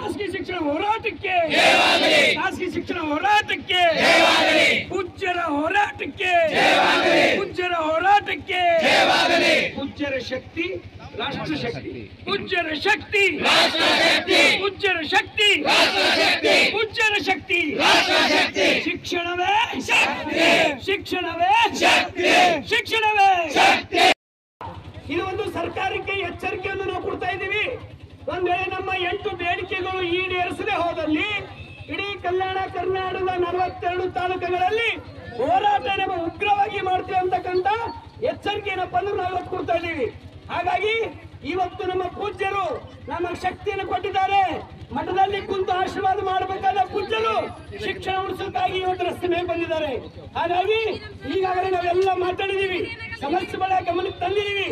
ಖಾಸಗಿ ಶಿಕ್ಷಣ ಹೋರಾಟಕ್ಕೆ, ಖಾಸಗಿ ಶಿಕ್ಷಣ ಹೋರಾಟಕ್ಕೆ, ಪೂಜ್ಯರ ಹೋರಾಟಕ್ಕೆ, ಪೂಜ್ಯರ ಹೋರಾಟಕ್ಕೆ, ಪೂಜ್ಯರ ಶಕ್ತಿ ರಾಷ್ಟ್ರ ಶಕ್ತಿ, ಪೂಜ್ಯರ ಶಕ್ತಿ ರಾಷ್ಟ್ರ ಶಕ್ತಿ, ಪೂಜ್ಯರ ಶಕ್ತಿ ರಾಷ್ಟ್ರ ಶಕ್ತಿ, ಪೂಜ್ಯರ ಶಕ್ತಿ ರಾಷ್ಟ್ರ ಶಕ್ತಿ. ಶಿಕ್ಷಣವೇ ಶಕ್ತಿ, ಶಿಕ್ಷಣವೇ ಶಕ್ತಿ, ಶಿಕ್ಷಣವೇ ಶಕ್ತಿ. ಇದು ಒಂದು ಸರ್ಕಾರಕ್ಕೆ ಎಚ್ಚರಿಕೆಯನ್ನು ನಾವು ಕೊಡ್ತಾ ಇದ್ದೀವಿ. ಒಂದ್ ವೇಳೆ ನಮ್ಮ 8 ಬೇಡಿಕೆಗಳು ಈಡೇರಿಸದೆ ಹೋದಲ್ಲಿ ಇಡೀ ಕಲ್ಯಾಣ ಕರ್ನಾಟಕದ 42 ತಾಲೂಕುಗಳಲ್ಲಿ ಹೋರಾಟ ಉಗ್ರವಾಗಿ ಮಾಡ್ತೀವಿ ಅಂತಕ್ಕಂಥ ಎಚ್ಚರಿಕೆಯನ್ನಪ್ಪ ನಾವು ಕೊಡ್ತಾ ಇದ್ದೀವಿ. ಹಾಗಾಗಿ ಇವತ್ತು ನಮ್ಮ ಪೂಜ್ಯರು ನಮ್ಮ ಶಕ್ತಿಯನ್ನು ಕೊಟ್ಟಿದ್ದಾರೆ. ಮಠದಲ್ಲಿ ಕುಂತು ಆಶೀರ್ವಾದ ಮಾಡಬೇಕಾದ ಪೂಜ್ಯರು ಶಿಕ್ಷಣ ಉಳಿಸೋಕ್ಕಾಗಿ ಇವತ್ತು ರಸ್ತೆ ಮೇಲೆ ಬಂದಿದ್ದಾರೆ. ಹಾಗಾಗಿ ಈಗಾಗಲೇ ನಾವೆಲ್ಲ ಮಾತಾಡಿದೀವಿ, ಸಮಸ್ಯೆಗಳ ಗಮನಕ್ಕೆ ತಂದಿದ್ದೀವಿ.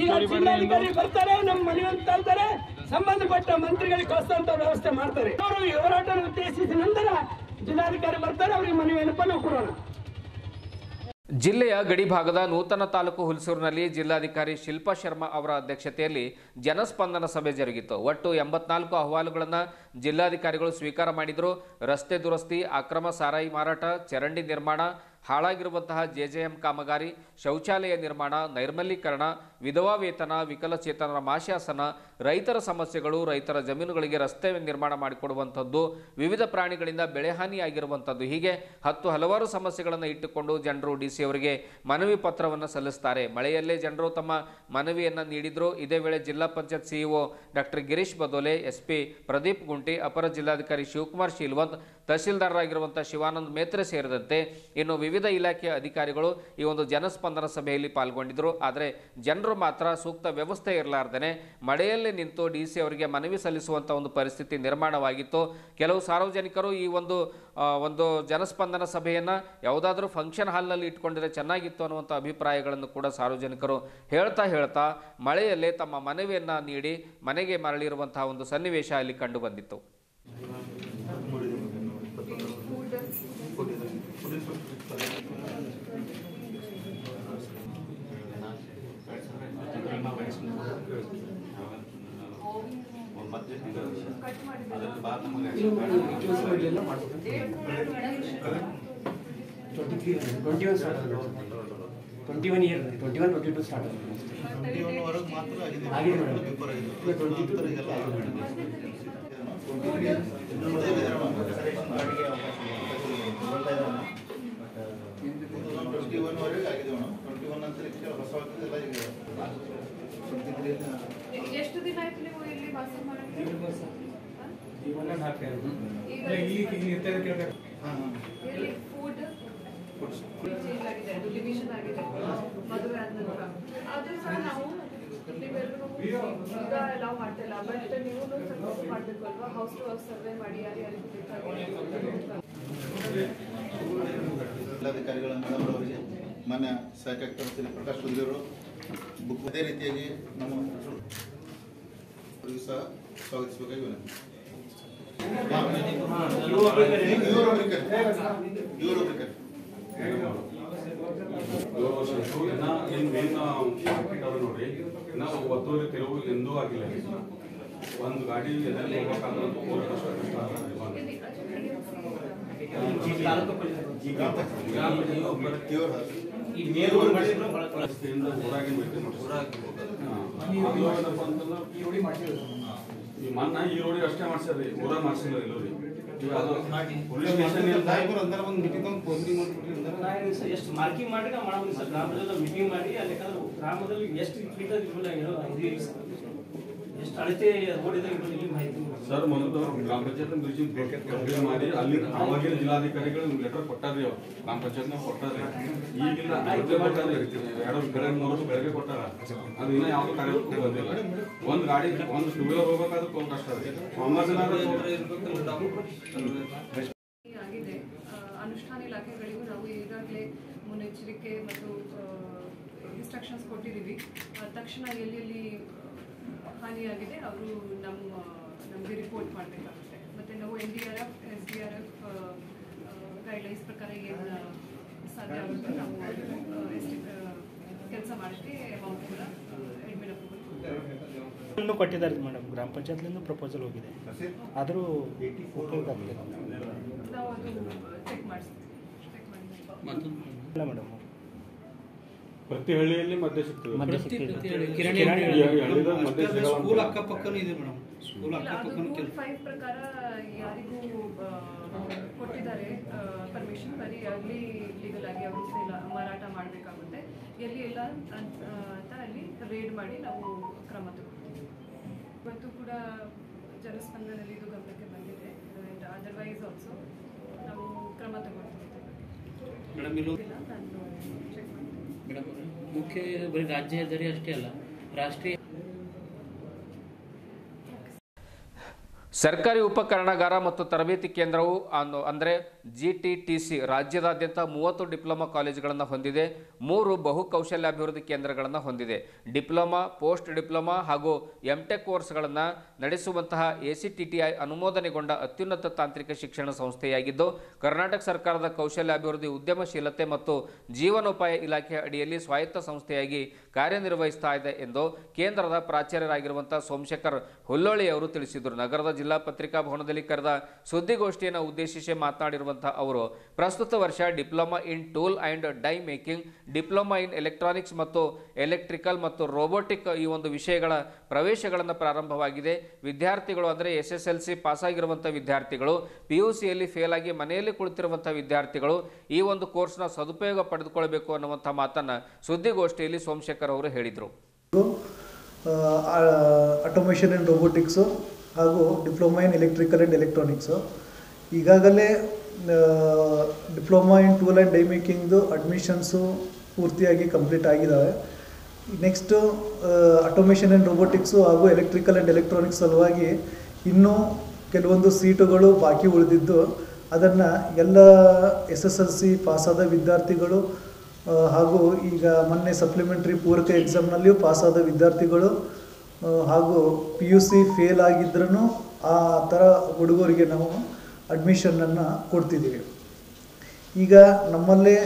ಈಗ ಜಿಲ್ಲಾಧಿಕಾರಿ ಬರ್ತಾರೆ, ನಮ್ಮ ಮನೆಯನ್ನು ತರ್ತಾರೆ, ಸಂಬಂಧಪಟ್ಟ ಮಂತ್ರಿಗಳಿಗೆ ಕಳಿಸುವಂತ ವ್ಯವಸ್ಥೆ ಮಾಡ್ತಾರೆ. ಅವರು ಈ ಹೋರಾಟ ಉದ್ದೇಶಿಸಿದ ನಂತರ ಜಿಲ್ಲಾಧಿಕಾರಿ ಬರ್ತಾರೆ, ಅವರಿಗೆ ಮನವಿಯನ್ನಪ್ಪ ನಾವು ಕೊಡೋಣ. ಜಿಲ್ಲೆಯ ಗಡಿ ಭಾಗದ ನೂತನ ತಾಲೂಕು ಹುಲ್ಸೂರಿನಲ್ಲಿ ಜಿಲ್ಲಾಧಿಕಾರಿ ಶಿಲ್ಪಾ ಶರ್ಮಾ ಅವರ ಅಧ್ಯಕ್ಷತೆಯಲ್ಲಿ ಜನಸ್ಪಂದನ ಸಭೆ ಜರುಗಿತು. ಒಟ್ಟು 84 ಅಹವಾಲುಗಳನ್ನು ಜಿಲ್ಲಾಧಿಕಾರಿಗಳು ಸ್ವೀಕಾರ ಮಾಡಿದರು. ರಸ್ತೆ ದುರಸ್ತಿ, ಅಕ್ರಮ ಸಾರಾಯಿ ಮಾರಾಟ, ಚರಂಡಿ ನಿರ್ಮಾಣ, ಹಾಳಾಗಿರುವಂತಹ ಜೆಜೆಎಂ ಕಾಮಗಾರಿ, ಶೌಚಾಲಯ ನಿರ್ಮಾಣ, ನೈರ್ಮಲೀಕರಣ, ವಿಧವಾ ವೇತನ, ವಿಕಲಚೇತನರ ಮಾಶಾಸನ, ರೈತರ ಸಮಸ್ಯೆಗಳು, ರೈತರ ಜಮೀನುಗಳಿಗೆ ರಸ್ತೆ ನಿರ್ಮಾಣ ಮಾಡಿಕೊಡುವಂಥದ್ದು, ವಿವಿಧ ಪ್ರಾಣಿಗಳಿಂದ ಬೆಳೆಹಾನಿಯಾಗಿರುವಂಥದ್ದು, ಹೀಗೆ ಹಲವಾರು ಸಮಸ್ಯೆಗಳನ್ನು ಇಟ್ಟುಕೊಂಡು ಜನರು ಡಿಸಿ ಅವರಿಗೆ ಮನವಿ ಪತ್ರವನ್ನು ಸಲ್ಲಿಸುತ್ತಾರೆ. ಮಳೆಯಲ್ಲೇ ಜನರು ತಮ್ಮ ಮನವಿಯನ್ನು ನೀಡಿದರು. ಇದೇ ವೇಳೆ ಜಿಲ್ಲಾ panchayat CEO doctor Girish Badole, SP Pradeep Gunti, ಅಪರ ಜಿಲ್ಲಾಧಿಕಾರಿ ಶಿವಕುಮಾರ್ ಶೀಲ್ವಂತ್, ತಹಶೀಲ್ದಾರರಾಗಿರುವಂತಹ ಶಿವಾನಂದ್ ಮೇತ್ರೆ ಸೇರಿದಂತೆ ಇನ್ನು ವಿವಿಧ ಇಲಾಖೆಯ ಅಧಿಕಾರಿಗಳು ಈ ಒಂದು ಜನಸ್ಪಂದನ ಸಭೆಯಲ್ಲಿ ಪಾಲ್ಗೊಂಡಿದ್ದರು. ಆದರೆ ಜನರು ಜನರು ಮಾತ್ರ ಸೂಕ್ತ ವ್ಯವಸ್ಥೆ ಇರಲಾರ್ದೇ ಮಳೆಯಲ್ಲಿ ನಿಂತು DC ಅವರಿಗೆ ಮನವಿ ಸಲ್ಲಿಸುವಂಥ ಒಂದು ಪರಿಸ್ಥಿತಿ ನಿರ್ಮಾಣವಾಗಿತ್ತು. ಕೆಲವು ಸಾರ್ವಜನಿಕರು ಈ ಒಂದು ಜನಸ್ಪಂದನ ಸಭೆಯನ್ನು ಯಾವುದಾದ್ರೂ ಫಂಕ್ಷನ್ ಹಾಲ್ನಲ್ಲಿ ಇಟ್ಕೊಂಡಿದ್ರೆ ಚೆನ್ನಾಗಿತ್ತು ಅನ್ನುವಂಥ ಅಭಿಪ್ರಾಯಗಳನ್ನು ಕೂಡ ಸಾರ್ವಜನಿಕರು ಹೇಳ್ತಾ ಮಳೆಯಲ್ಲೇ ತಮ್ಮ ಮನವಿಯನ್ನು ನೀಡಿ ಮನೆಗೆ ಮರಳಿರುವಂತಹ ಒಂದು ಸನ್ನಿವೇಶ ಅಲ್ಲಿ ಕಂಡು ಬಂದಿತ್ತು. ಎಷ್ಟು ದಿನ ಆಯ್ತು ನೀವು ಇಲ್ಲಿ ವಾಸ ಮಾಡೋಕ್ಕೆ? ಇಲ್ಲಿ ಫುಡ್ ಚೇಂಜ್ ಆಗಿದೆ, ಅದು ಡಿವಿಷನ್ ಆಗಿದೆ ಮದುವೆ ಆದ ನಂತರ. ಆದ್ರೂ ಸಹ ನಾವು ನೀವೆಲ್ಲರೂ ಈಗ ಅಲೌ ಮಾಡ್ತಾ ಇಲ್ಲ, ಬಟ್ ನೀವು ಸ್ವಲ್ಪ ಮಾಡಬೇಕು ಅಲ್ವಾ? ಹೌಸ್ ಟು ಹೌಸ್ ಸರ್ವೆ ಮಾಡಿ ಯಾರ್ಯಾರಿಗೂ ಬೇಕಾಗಿ ಜಿಲ್ಲಾಧಿಕಾರಿಗಳ ಮೇಡಮ್ ಅವರಿಗೆ ಮಾನ್ಯ ಸಹಾಯಕ ಶ್ರೀ ಪ್ರಕಾಶ್ ಹುಲಿಯವರು ಅದೇ ರೀತಿಯಾಗಿ ನಮ್ಮ ಸಹ ಸ್ವಾಗತಿಸಬೇಕಾಗಿ ವಿನಂತಿ. ನೋಡ್ರಿ ನಾವು ಒತ್ತುವರಿ ತೆರವು ಎಂದೂ ಆಗಿಲ್ಲ. ಒಂದು ಗಾಡಿ ಮನ್ನ ಈ ರೋಡಿ ಅಷ್ಟೇ ಮಾಡ್ಸ್ಯಾರ್ರಿ, ಊರ ಮಾಡ್ಸಿಲ್ಲ ಎಲ್ಲರಿ. ಎಷ್ಟು ಮಾರ್ಕಿಂಗ್ ಮಾಡಿ ನಾವು ಮಾಡಬಹುದು ಸರ್. ಗ್ರಾಮದಲ್ಲಿ ಮೀಟಿಂಗ್ ಮಾಡಿ ಅಲ್ಲಿ ಗ್ರಾಮದಲ್ಲಿ ಎಷ್ಟು ಫೀಟರ್ ಎಷ್ಟು ಅಳತೆ ಓಡಿದ ಮಾಹಿತಿ ಸರ್. ಮೊದಲು ಗ್ರಾಮ ಪಂಚಾಯತ್ ಮಾಡಿ ಅಲ್ಲಿ ಅವಾಗಿನ ಜಿಲ್ಲಾಧಿಕಾರಿಗಳು ಲೆಟರ್ ಕೊಟ್ಟಾರ್ರಿ, ಅವ್ರು ಗ್ರಾಮ ಪಂಚಾಯತ್ನಾಗ ಕೊಟ್ಟಾರ್ರಿ. ಈಗಿಲ್ಲ 2 ವರ್ಷ ಬೆಳಗ್ಗೆ ಕೊಟ್ಟಾರ, ಅದು ಇನ್ನೂ ಯಾವ್ದು ಕಾರ್ಯಕ್ರಮ ಬಂದಿಲ್ಲ. ಒಂದು ಗಾಡಿ ಒಂದು 2 ವೀಲರ್ ಹೋಗ್ಬೇಕಾದ್ರೆ ತುಂಬ ಕಷ್ಟ ಆಗಿದೆ. ಅನುಷ್ಠಾನ ಇಲಾಖೆಗಳಿಗೂ ನಾವು ಈಗಾಗಲೇ ಮುನ್ನೆಚ್ಚರಿಕೆ ಮತ್ತು ಇನ್ಸ್ಟ್ರಕ್ಷನ್ಸ್ ಕೊಟ್ಟಿದ್ದೀವಿ. ತಕ್ಷಣ ಎಲ್ಲೆಲ್ಲಿ ಹಾನಿಯಾಗಿದೆ ಅವರು ನಮಗೆ ರಿಪೋರ್ಟ್ ಮಾಡಬೇಕಾಗುತ್ತೆ. ಮತ್ತು ನಾವು NDRF SDRF ಗೈಡ್ಲೈನ್ಸ್ ಪ್ರಕಾರ ಏನು ಸಾಧ್ಯ ಆಗುತ್ತೆ ನಾವು ಕೆಲಸ ಮಾಡೋಕ್ಕೆ ಅಮೌಂಟ್ ಕೂಡ ಅಡ್ಮಿನ್ ಅಪ್ರೂವಲ್ ಕೊಟ್ಟಿದ್ದಾರೆ ಮೇಡಮ್. ಗ್ರಾಮ ಪಂಚಾಯತ್ಲಿಂದ ಪ್ರಪೋಸಲ್ ಹೋಗಿದೆ, ಆದರೂ ಉಪಯೋಗ ಆಗ್ತಿಲ್ಲ. ನಾವು ಅದು ಚೆಕ್ ಮಾಡಿಸ್ತೀವಿ ಮೇಡಮ್. ಪ್ರತಿ ಹಳ್ಳಿಯಲ್ಲಿ ಮಧ್ಯ ಸಿಗ್ತದೆ. ಸ್ಕೂಲ್ ಅಕ್ಕಪಕ್ಕನೂ ಇದೆ ಮೇಡಮ್. ಸ್ಕೂಲ್ ಅಕ್ಕಪಕ್ಕನೂ 5 ಪ್ರಕಾರ ಯಾರಿಗೂ ಕೊಟ್ಟಿದ್ದಾರೆ ಪರ್ಮಿಷನ್, ಬರೀ ಅಲ್ಲಿ ಲೀಗಲ್ ಆಗಿ ಅವರು ಮಾರಾಟ ಮಾಡಬೇಕಾಗುತ್ತೆ. ಎಲ್ಲಿ ಎಲ್ಲ ಅಂತ ಅಲ್ಲಿ ರೇಡ್ ಮಾಡಿ ನಾವು ಕ್ರಮ ತಗೊಳ್ತೀವಿ. ಇವತ್ತು ಕೂಡ ಜನಸ್ಪಂದನಲ್ಲಿ ಇದು ಗಮನಕ್ಕೆ ಬಂದಿದೆ. ಅದರ್ವೈಸ್ ಆಲ್ಸೋ ನಾವು ಕ್ರಮ ತಗೊಳ್ತೀವಿ. ನಾನು ಚೆಕ್ ಮಾಡ್ತೀನಿ ಮೇಡಮ್. ಮುಖ್ಯ ಬರೀ ರಾಜ್ಯ ಹೆದ್ದಾರಿ ಅಷ್ಟೇ ಅಲ್ಲ, ರಾಷ್ಟ್ರೀಯ ಸರ್ಕಾರಿ ಉಪಕರಣಾಗಾರ ಮತ್ತು ತರಬೇತಿ ಕೇಂದ್ರವು ಅಂದರೆ GTTC ರಾಜ್ಯದಾದ್ಯಂತ 30 ಡಿಪ್ಲೊಮಾ ಕಾಲೇಜುಗಳನ್ನು ಹೊಂದಿದೆ. 3 ಬಹುಕೌಶಲ್ಯಾಭಿವೃದ್ಧಿ ಕೇಂದ್ರಗಳನ್ನು ಹೊಂದಿದೆ. ಡಿಪ್ಲೊಮಾ, ಪೋಸ್ಟ್ ಡಿಪ್ಲೊಮಾ ಹಾಗೂ MTech ಕೋರ್ಸ್ಗಳನ್ನು ನಡೆಸುವಂತಹ ACTTI ಅನುಮೋದನೆಗೊಂಡ ಅತ್ಯುನ್ನತ ತಾಂತ್ರಿಕ ಶಿಕ್ಷಣ ಸಂಸ್ಥೆಯಾಗಿದ್ದು, ಕರ್ನಾಟಕ ಸರ್ಕಾರದ ಕೌಶಲ್ಯಾಭಿವೃದ್ಧಿ, ಉದ್ಯಮಶೀಲತೆ ಮತ್ತು ಜೀವನೋಪಾಯ ಇಲಾಖೆ ಅಡಿಯಲ್ಲಿ ಸ್ವಾಯತ್ತ ಸಂಸ್ಥೆಯಾಗಿ ಕಾರ್ಯನಿರ್ವಹಿಸ್ತಾ ಇದೆ ಎಂದು ಕೇಂದ್ರದ ಪ್ರಾಚಾರ್ಯರಾಗಿರುವಂತಹ ಸೋಮಶೇಖರ್ ಹುಲ್ಲೋಳಿ ಅವರು ತಿಳಿಸಿದರು. ನಗರದ ಜಿಲ್ಲಾ ಪತ್ರಿಕಾ ಭವನದಲ್ಲಿ ಕರೆದ ಸುದ್ದಿಗೋಷ್ಠಿಯನ್ನು ಉದ್ದೇಶಿಸಿ ಮಾತನಾಡಿರುವಂತಹ ಅವರು, ಪ್ರಸ್ತುತ ವರ್ಷ diploma in tool and dye making, diploma in electronics ಮತ್ತು ಎಲೆಕ್ಟ್ರಿಕಲ್ ಮತ್ತು ರೋಬೋಟಿಕ್ ಈ ಒಂದು ವಿಷಯಗಳ ಪ್ರವೇಶಗಳನ್ನು ಪ್ರಾರಂಭವಾಗಿದೆ. ವಿದ್ಯಾರ್ಥಿಗಳು ಅಂದರೆ SSLC ಪಾಸ್ ಆಗಿರುವಂತಹ ವಿದ್ಯಾರ್ಥಿಗಳು, PUCಯಲ್ಲಿ ಫೇಲ್ ಆಗಿ ಮನೆಯಲ್ಲಿ ಕುಳಿತಿರುವಂತಹ ವಿದ್ಯಾರ್ಥಿಗಳು ಈ ಒಂದು ಕೋರ್ಸ್ನ ಸದುಪಯೋಗ ಪಡೆದುಕೊಳ್ಳಬೇಕು ಅನ್ನುವಂಥ ಮಾತನ್ನು ಸುದ್ದಿಗೋಷ್ಠಿಯಲ್ಲಿ ಸೋಮಶೇಖರ್ ಅವರು ಹೇಳಿದರು. ಆಟೋಮೇಷನ್ ಆ್ಯಂಡ್ ರೋಬೋಟಿಕ್ಸು ಹಾಗೂ diploma in electrical and electronics ಈಗಾಗಲೇ diploma in tool and die ಮೇಕಿಂಗ್ದು ಅಡ್ಮಿಷನ್ಸು ಪೂರ್ತಿಯಾಗಿ ಕಂಪ್ಲೀಟ್ ಆಗಿದ್ದಾವೆ. ನೆಕ್ಸ್ಟು ಆಟೋಮೇಷನ್ ಆ್ಯಂಡ್ ರೋಬೋಟಿಕ್ಸು ಹಾಗೂ ಎಲೆಕ್ಟ್ರಿಕಲ್ ಆ್ಯಂಡ್ ಎಲೆಕ್ಟ್ರಾನಿಕ್ಸ್ ಸಲುವಾಗಿ ಇನ್ನೂ ಕೆಲವೊಂದು ಸೀಟುಗಳು ಬಾಕಿ ಉಳಿದಿದ್ದು ಅದನ್ನು ಎಲ್ಲ SSLC ಪಾಸಾದ ವಿದ್ಯಾರ್ಥಿಗಳು ಹಾಗೂ ಈಗ ಮೊನ್ನೆ ಸಪ್ಲಿಮೆಂಟ್ರಿ ಪೂರಕ ಎಕ್ಸಾಮ್ನಲ್ಲಿಯೂ ಪಾಸಾದ ವಿದ್ಯಾರ್ಥಿಗಳು ಹಾಗೂ PUC ಫೇಲ್ ಆಗಿದ್ರೂ ಆ ಥರ ಹುಡುಗರಿಗೆ ನಾವು ಅಡ್ಮಿಷನನ್ನು ಕೊಡ್ತಿದ್ದೀವಿ. ಈಗ ನಮ್ಮಲ್ಲೇ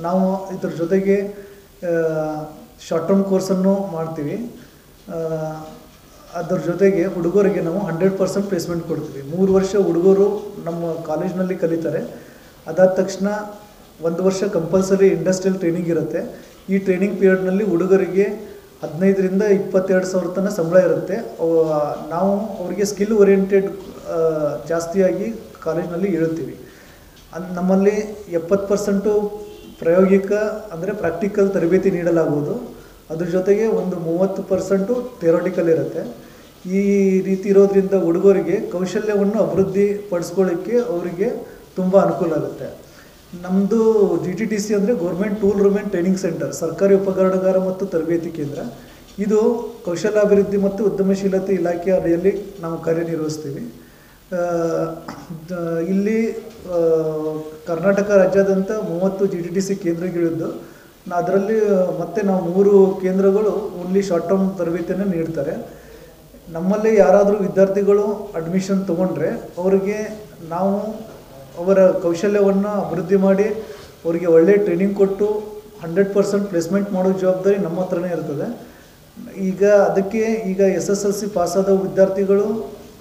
ನಾವು ಇದ್ರ ಜೊತೆಗೆ ಶಾರ್ಟ್ ಟರ್ಮ್ ಕೋರ್ಸನ್ನು ಮಾಡ್ತೀವಿ. ಅದರ ಜೊತೆಗೆ ಹುಡುಗರಿಗೆ ನಾವು 100% ಪ್ಲೇಸ್ಮೆಂಟ್ ಕೊಡ್ತೀವಿ. 3 ವರ್ಷ ಹುಡುಗರು ನಮ್ಮ ಕಾಲೇಜ್ನಲ್ಲಿ ಕಲಿತಾರೆ. ಅದಾದ ತಕ್ಷಣ 1 ವರ್ಷ ಕಂಪಲ್ಸರಿ ಇಂಡಸ್ಟ್ರಿಯಲ್ ಟ್ರೈನಿಂಗ್ ಇರುತ್ತೆ. ಈ ಟ್ರೈನಿಂಗ್ ಪೀರಿಯಡ್ನಲ್ಲಿ ಹುಡುಗರಿಗೆ 15,000 to 22,000 ತನಕ ಸಂಬಳ ಇರುತ್ತೆ. ನಾವು ಅವರಿಗೆ ಸ್ಕಿಲ್ ಓರಿಯೆಂಟೆಡ್ ಜಾಸ್ತಿಯಾಗಿ ಕಾಲೇಜ್ನಲ್ಲಿ ಹೇಳ್ತೀವಿ. ನಮ್ಮಲ್ಲಿ 70% ಪ್ರಾಯೋಗಿಕ ಅಂದರೆ ಪ್ರಾಕ್ಟಿಕಲ್ ತರಬೇತಿ ನೀಡಲಾಗುವುದು. ಅದ್ರ ಜೊತೆಗೆ ಒಂದು 30% ಥಿಯರಾಟಿಕಲ್ ಇರುತ್ತೆ. ಈ ರೀತಿ ಇರೋದ್ರಿಂದ ಹುಡುಗರಿಗೆ ಕೌಶಲ್ಯವನ್ನು ಅಭಿವೃದ್ಧಿ ಪಡಿಸ್ಕೊಳ್ಳೋಕ್ಕೆ ಅವರಿಗೆ ತುಂಬ ಅನುಕೂಲ ಆಗುತ್ತೆ. ನಮ್ಮದು GTTC ಅಂದರೆ government tool room and training centre, ಸರ್ಕಾರಿ ಉಪಕರಣಗಾರ ಮತ್ತು ತರಬೇತಿ ಕೇಂದ್ರ. ಇದು ಕೌಶಲ್ಯಾಭಿವೃದ್ಧಿ ಮತ್ತು ಉದ್ಯಮಶೀಲತೆ ಇಲಾಖೆ ಅಡಿಯಲ್ಲಿ ನಾವು ಕಾರ್ಯನಿರ್ವಹಿಸ್ತೀವಿ. ಇಲ್ಲಿ ಕರ್ನಾಟಕ ರಾಜ್ಯಾದ್ಯಂತ 30 GTTC ಕೇಂದ್ರಗಳಿದ್ದು ಅದರಲ್ಲಿ ಮತ್ತೆ ನಾವು 3 ಕೇಂದ್ರಗಳು ಓನ್ಲಿ ಶಾರ್ಟ್ ಟರ್ಮ್ ತರಬೇತಿಯನ್ನು ನೀಡ್ತಾರೆ. ನಮ್ಮಲ್ಲಿ ಯಾರಾದರೂ ವಿದ್ಯಾರ್ಥಿಗಳು ಅಡ್ಮಿಷನ್ ತೊಗೊಂಡ್ರೆ ಅವರಿಗೆ ನಾವು ಅವರ ಕೌಶಲ್ಯವನ್ನು ಅಭಿವೃದ್ಧಿ ಮಾಡಿ ಅವರಿಗೆ ಒಳ್ಳೆಯ ಟ್ರೈನಿಂಗ್ ಕೊಟ್ಟು 100% ಪ್ಲೇಸ್ಮೆಂಟ್ ಮಾಡೋ ಜವಾಬ್ದಾರಿ ನಮ್ಮ ಹತ್ರನೇ ಇರ್ತದೆ. ಈಗ ಅದಕ್ಕೆ ಈಗ SSLC ಪಾಸಾದ ವಿದ್ಯಾರ್ಥಿಗಳು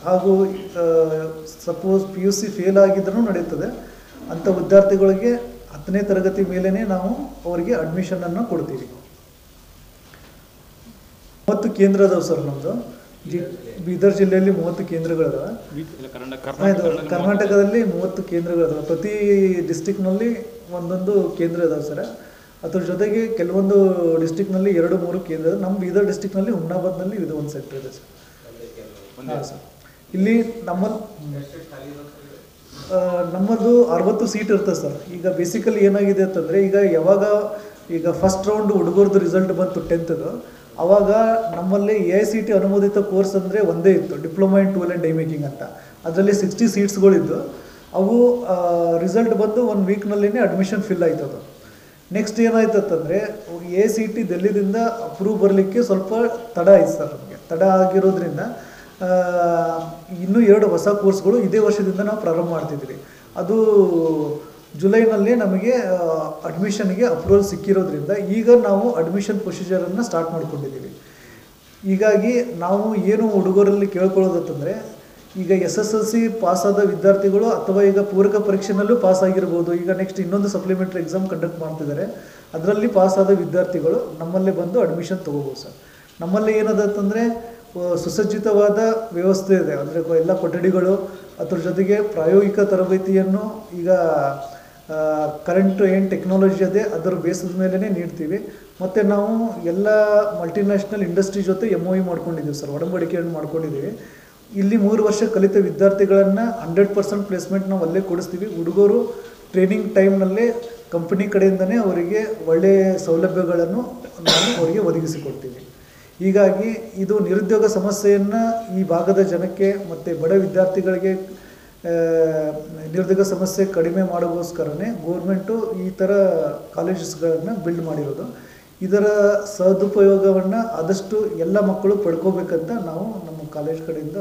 ಹಾಗೂ ಸಪೋಸ್ PUC ಫೇಲ್ ಆಗಿದ್ರೂ ನಡೀತದೆ. ಅಂಥ ವಿದ್ಯಾರ್ಥಿಗಳಿಗೆ 10ನೇ ತರಗತಿ ಮೇಲೇ ನಾವು ಅವರಿಗೆ ಅಡ್ಮಿಷನನ್ನು ಕೊಡ್ತೀವಿ. 30 ಕೇಂದ್ರ ಅದಾವೆ ಸರ್ ನಮ್ಮದು. ಬೀದರ್ ಜಿಲ್ಲೆಯಲ್ಲಿ 30 ಕೇಂದ್ರಗಳಿದಾವೆ. ಕರ್ನಾಟಕದಲ್ಲಿ 30 ಕೇಂದ್ರಗಳಿದಾವೆ. ಪ್ರತಿ ಡಿಸ್ಟಿಕ್ನಲ್ಲಿ ಒಂದೊಂದು ಕೇಂದ್ರ ಇದಾವೆ ಸರ್. ಅದ್ರ ಜೊತೆಗೆ ಕೆಲವೊಂದು ಡಿಸ್ಟಿಕ್ನಲ್ಲಿ 2-3 ಕೇಂದ್ರ. ನಮ್ಮ ಬೀದರ್ ಡಿಸ್ಟಿಕ್ನಲ್ಲಿ ಹುಮ್ನಾಬಾದ್ನಲ್ಲಿ ಇದು ಒಂದು ಸೆಂಟರ್ ಇದೆ ಸರ್. ಹಾಂ ಸರ್. ಇಲ್ಲಿ ನಮ್ಮದು 60 ಸೀಟ್ ಇರ್ತದೆ ಸರ್. ಈಗ ಬೇಸಿಕಲಿ ಏನಾಗಿದೆ ಅಂತಂದರೆ ಈಗ ಫಸ್ಟ್ ರೌಂಡ್ ಹುಡುಗರದು ರಿಸಲ್ಟ್ ಬಂತು 10th. ಆವಾಗ ನಮ್ಮಲ್ಲಿ AICT ಅನುಮೋದಿತ ಕೋರ್ಸ್ ಅಂದರೆ ಒಂದೇ ಇತ್ತು, diploma in tool and dye making ಅಂತ. ಅದರಲ್ಲಿ 60 ಸೀಟ್ಸ್ಗಳಿದ್ದು ಅವು ರಿಸಲ್ಟ್ ಬಂದು 1 ವೀಕ್ನಲ್ಲೇ ಅಡ್ಮಿಷನ್ ಫಿಲ್ ಆಯ್ತದು. ನೆಕ್ಸ್ಟ್ ಏನಾಯ್ತು ಅಂತಂದರೆ AICT ಡೆಲ್ಲಿದಿಂದ ಅಪ್ರೂವ್ ಬರಲಿಕ್ಕೆ ಸ್ವಲ್ಪ ತಡ ಆಯ್ತು ಸರ್. ನಮಗೆ ತಡ ಆಗಿರೋದ್ರಿಂದ ಇನ್ನೂ 2 ಹೊಸ ಕೋರ್ಸ್ಗಳು ಇದೇ ವರ್ಷದಿಂದ ನಾವು ಪ್ರಾರಂಭ ಮಾಡ್ತಿದ್ದೀವಿ. ಅದು ಜುಲೈನಲ್ಲಿ ನಮಗೆ ಅಡ್ಮಿಷನ್ಗೆ ಅಪ್ರೂವಲ್ ಸಿಕ್ಕಿರೋದ್ರಿಂದ ಈಗ ನಾವು ಅಡ್ಮಿಷನ್ ಪ್ರೊಸೀಜರನ್ನು ಸ್ಟಾರ್ಟ್ ಮಾಡ್ಕೊಂಡಿದ್ದೀವಿ. ಹೀಗಾಗಿ ನಾವು ಏನು ಹುಡುಗರಲ್ಲಿ ಕೇಳ್ಕೊಳ್ಳೋದಂತಂದರೆ ಈಗ SSLC ಪಾಸಾದ ವಿದ್ಯಾರ್ಥಿಗಳು ಅಥವಾ ಈಗ ಪೂರಕ ಪರೀಕ್ಷೆನಲ್ಲೂ ಪಾಸ್ ಆಗಿರ್ಬೋದು. ಈಗ ನೆಕ್ಸ್ಟ್ ಇನ್ನೊಂದು ಸಪ್ಲಿಮೆಂಟ್ರಿ ಎಕ್ಸಾಮ್ ಕಂಡಕ್ಟ್ ಮಾಡ್ತಿದ್ದಾರೆ. ಅದರಲ್ಲಿ ಪಾಸಾದ ವಿದ್ಯಾರ್ಥಿಗಳು ನಮ್ಮಲ್ಲೇ ಬಂದು ಅಡ್ಮಿಷನ್ ತೊಗೋಬೋದು ಸರ್. ನಮ್ಮಲ್ಲಿ ಏನದಂತಂದರೆ ಸುಸಜ್ಜಿತವಾದ ವ್ಯವಸ್ಥೆ ಇದೆ. ಅಂದರೆ ಎಲ್ಲ ಕೊಠಡಿಗಳು, ಅದ್ರ ಜೊತೆಗೆ ಪ್ರಾಯೋಗಿಕ ತರಬೇತಿಯನ್ನು ಈಗ ಕರೆಂಟ್ ಏನು ಟೆಕ್ನಾಲಜಿ ಅದೇ ಅದರ ಬೇಸದ ಮೇಲೇ ನೀಡ್ತೀವಿ. ಮತ್ತು ನಾವು ಎಲ್ಲ ಮಲ್ಟಿನ್ಯಾಷನಲ್ ಇಂಡಸ್ಟ್ರಿ ಜೊತೆ MOU ಮಾಡ್ಕೊಂಡಿದ್ದೀವಿ ಸರ್, ಒಡಂಬಡಿಕೆಯನ್ನು ಮಾಡ್ಕೊಂಡಿದ್ದೀವಿ. ಇಲ್ಲಿ 3 ವರ್ಷ ಕಲಿತ ವಿದ್ಯಾರ್ಥಿಗಳನ್ನು 100% ಪ್ಲೇಸ್ಮೆಂಟ್ ನಾವು ಅಲ್ಲೇ ಕೊಡಿಸ್ತೀವಿ. ಹುಡುಗರು ಟ್ರೈನಿಂಗ್ ಟೈಮ್ನಲ್ಲೇ ಕಂಪನಿ ಕಡೆಯಿಂದನೇ ಅವರಿಗೆ ಒಳ್ಳೆಯ ಸೌಲಭ್ಯಗಳನ್ನು ನಾವು ಅವರಿಗೆ ಒದಗಿಸಿಕೊಡ್ತೀವಿ. ಹೀಗಾಗಿ ಇದು ನಿರುದ್ಯೋಗ ಸಮಸ್ಯೆಯನ್ನು ಈ ಭಾಗದ ಜನಕ್ಕೆ ಮತ್ತು ಬಡ ವಿದ್ಯಾರ್ಥಿಗಳಿಗೆ ನಿರುದ್ಯೋಗ ಸಮಸ್ಯೆ ಕಡಿಮೆ ಮಾಡೋಕ್ಕೋಸ್ಕರನೇ ಗೋರ್ಮೆಂಟು ಈ ಥರ ಕಾಲೇಜಸ್ಗಳನ್ನು ಬಿಲ್ಡ್ ಮಾಡಿರೋದು. ಇದರ ಸದುಪಯೋಗವನ್ನು ಆದಷ್ಟು ಎಲ್ಲ ಮಕ್ಕಳು ಪಡ್ಕೋಬೇಕಂತ ನಾವು ನಮ್ಮ ಕಾಲೇಜ್ ಕಡೆಯಿಂದ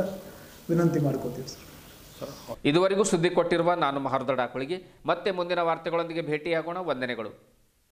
ವಿನಂತಿ ಮಾಡ್ಕೋತೀವಿ ಸರ್. ಇದುವರೆಗೂ ಸುದ್ದಿ ಕೊಟ್ಟಿರುವ ನಾನು ಮಹಾರುದ್ರ ಡಾಕುಳಿಗೆ ಮತ್ತೆ ಮುಂದಿನ ವಾರ್ತೆಗಳೊಂದಿಗೆ ಭೇಟಿಯಾಗೋಣ. ವಂದನೆಗಳು.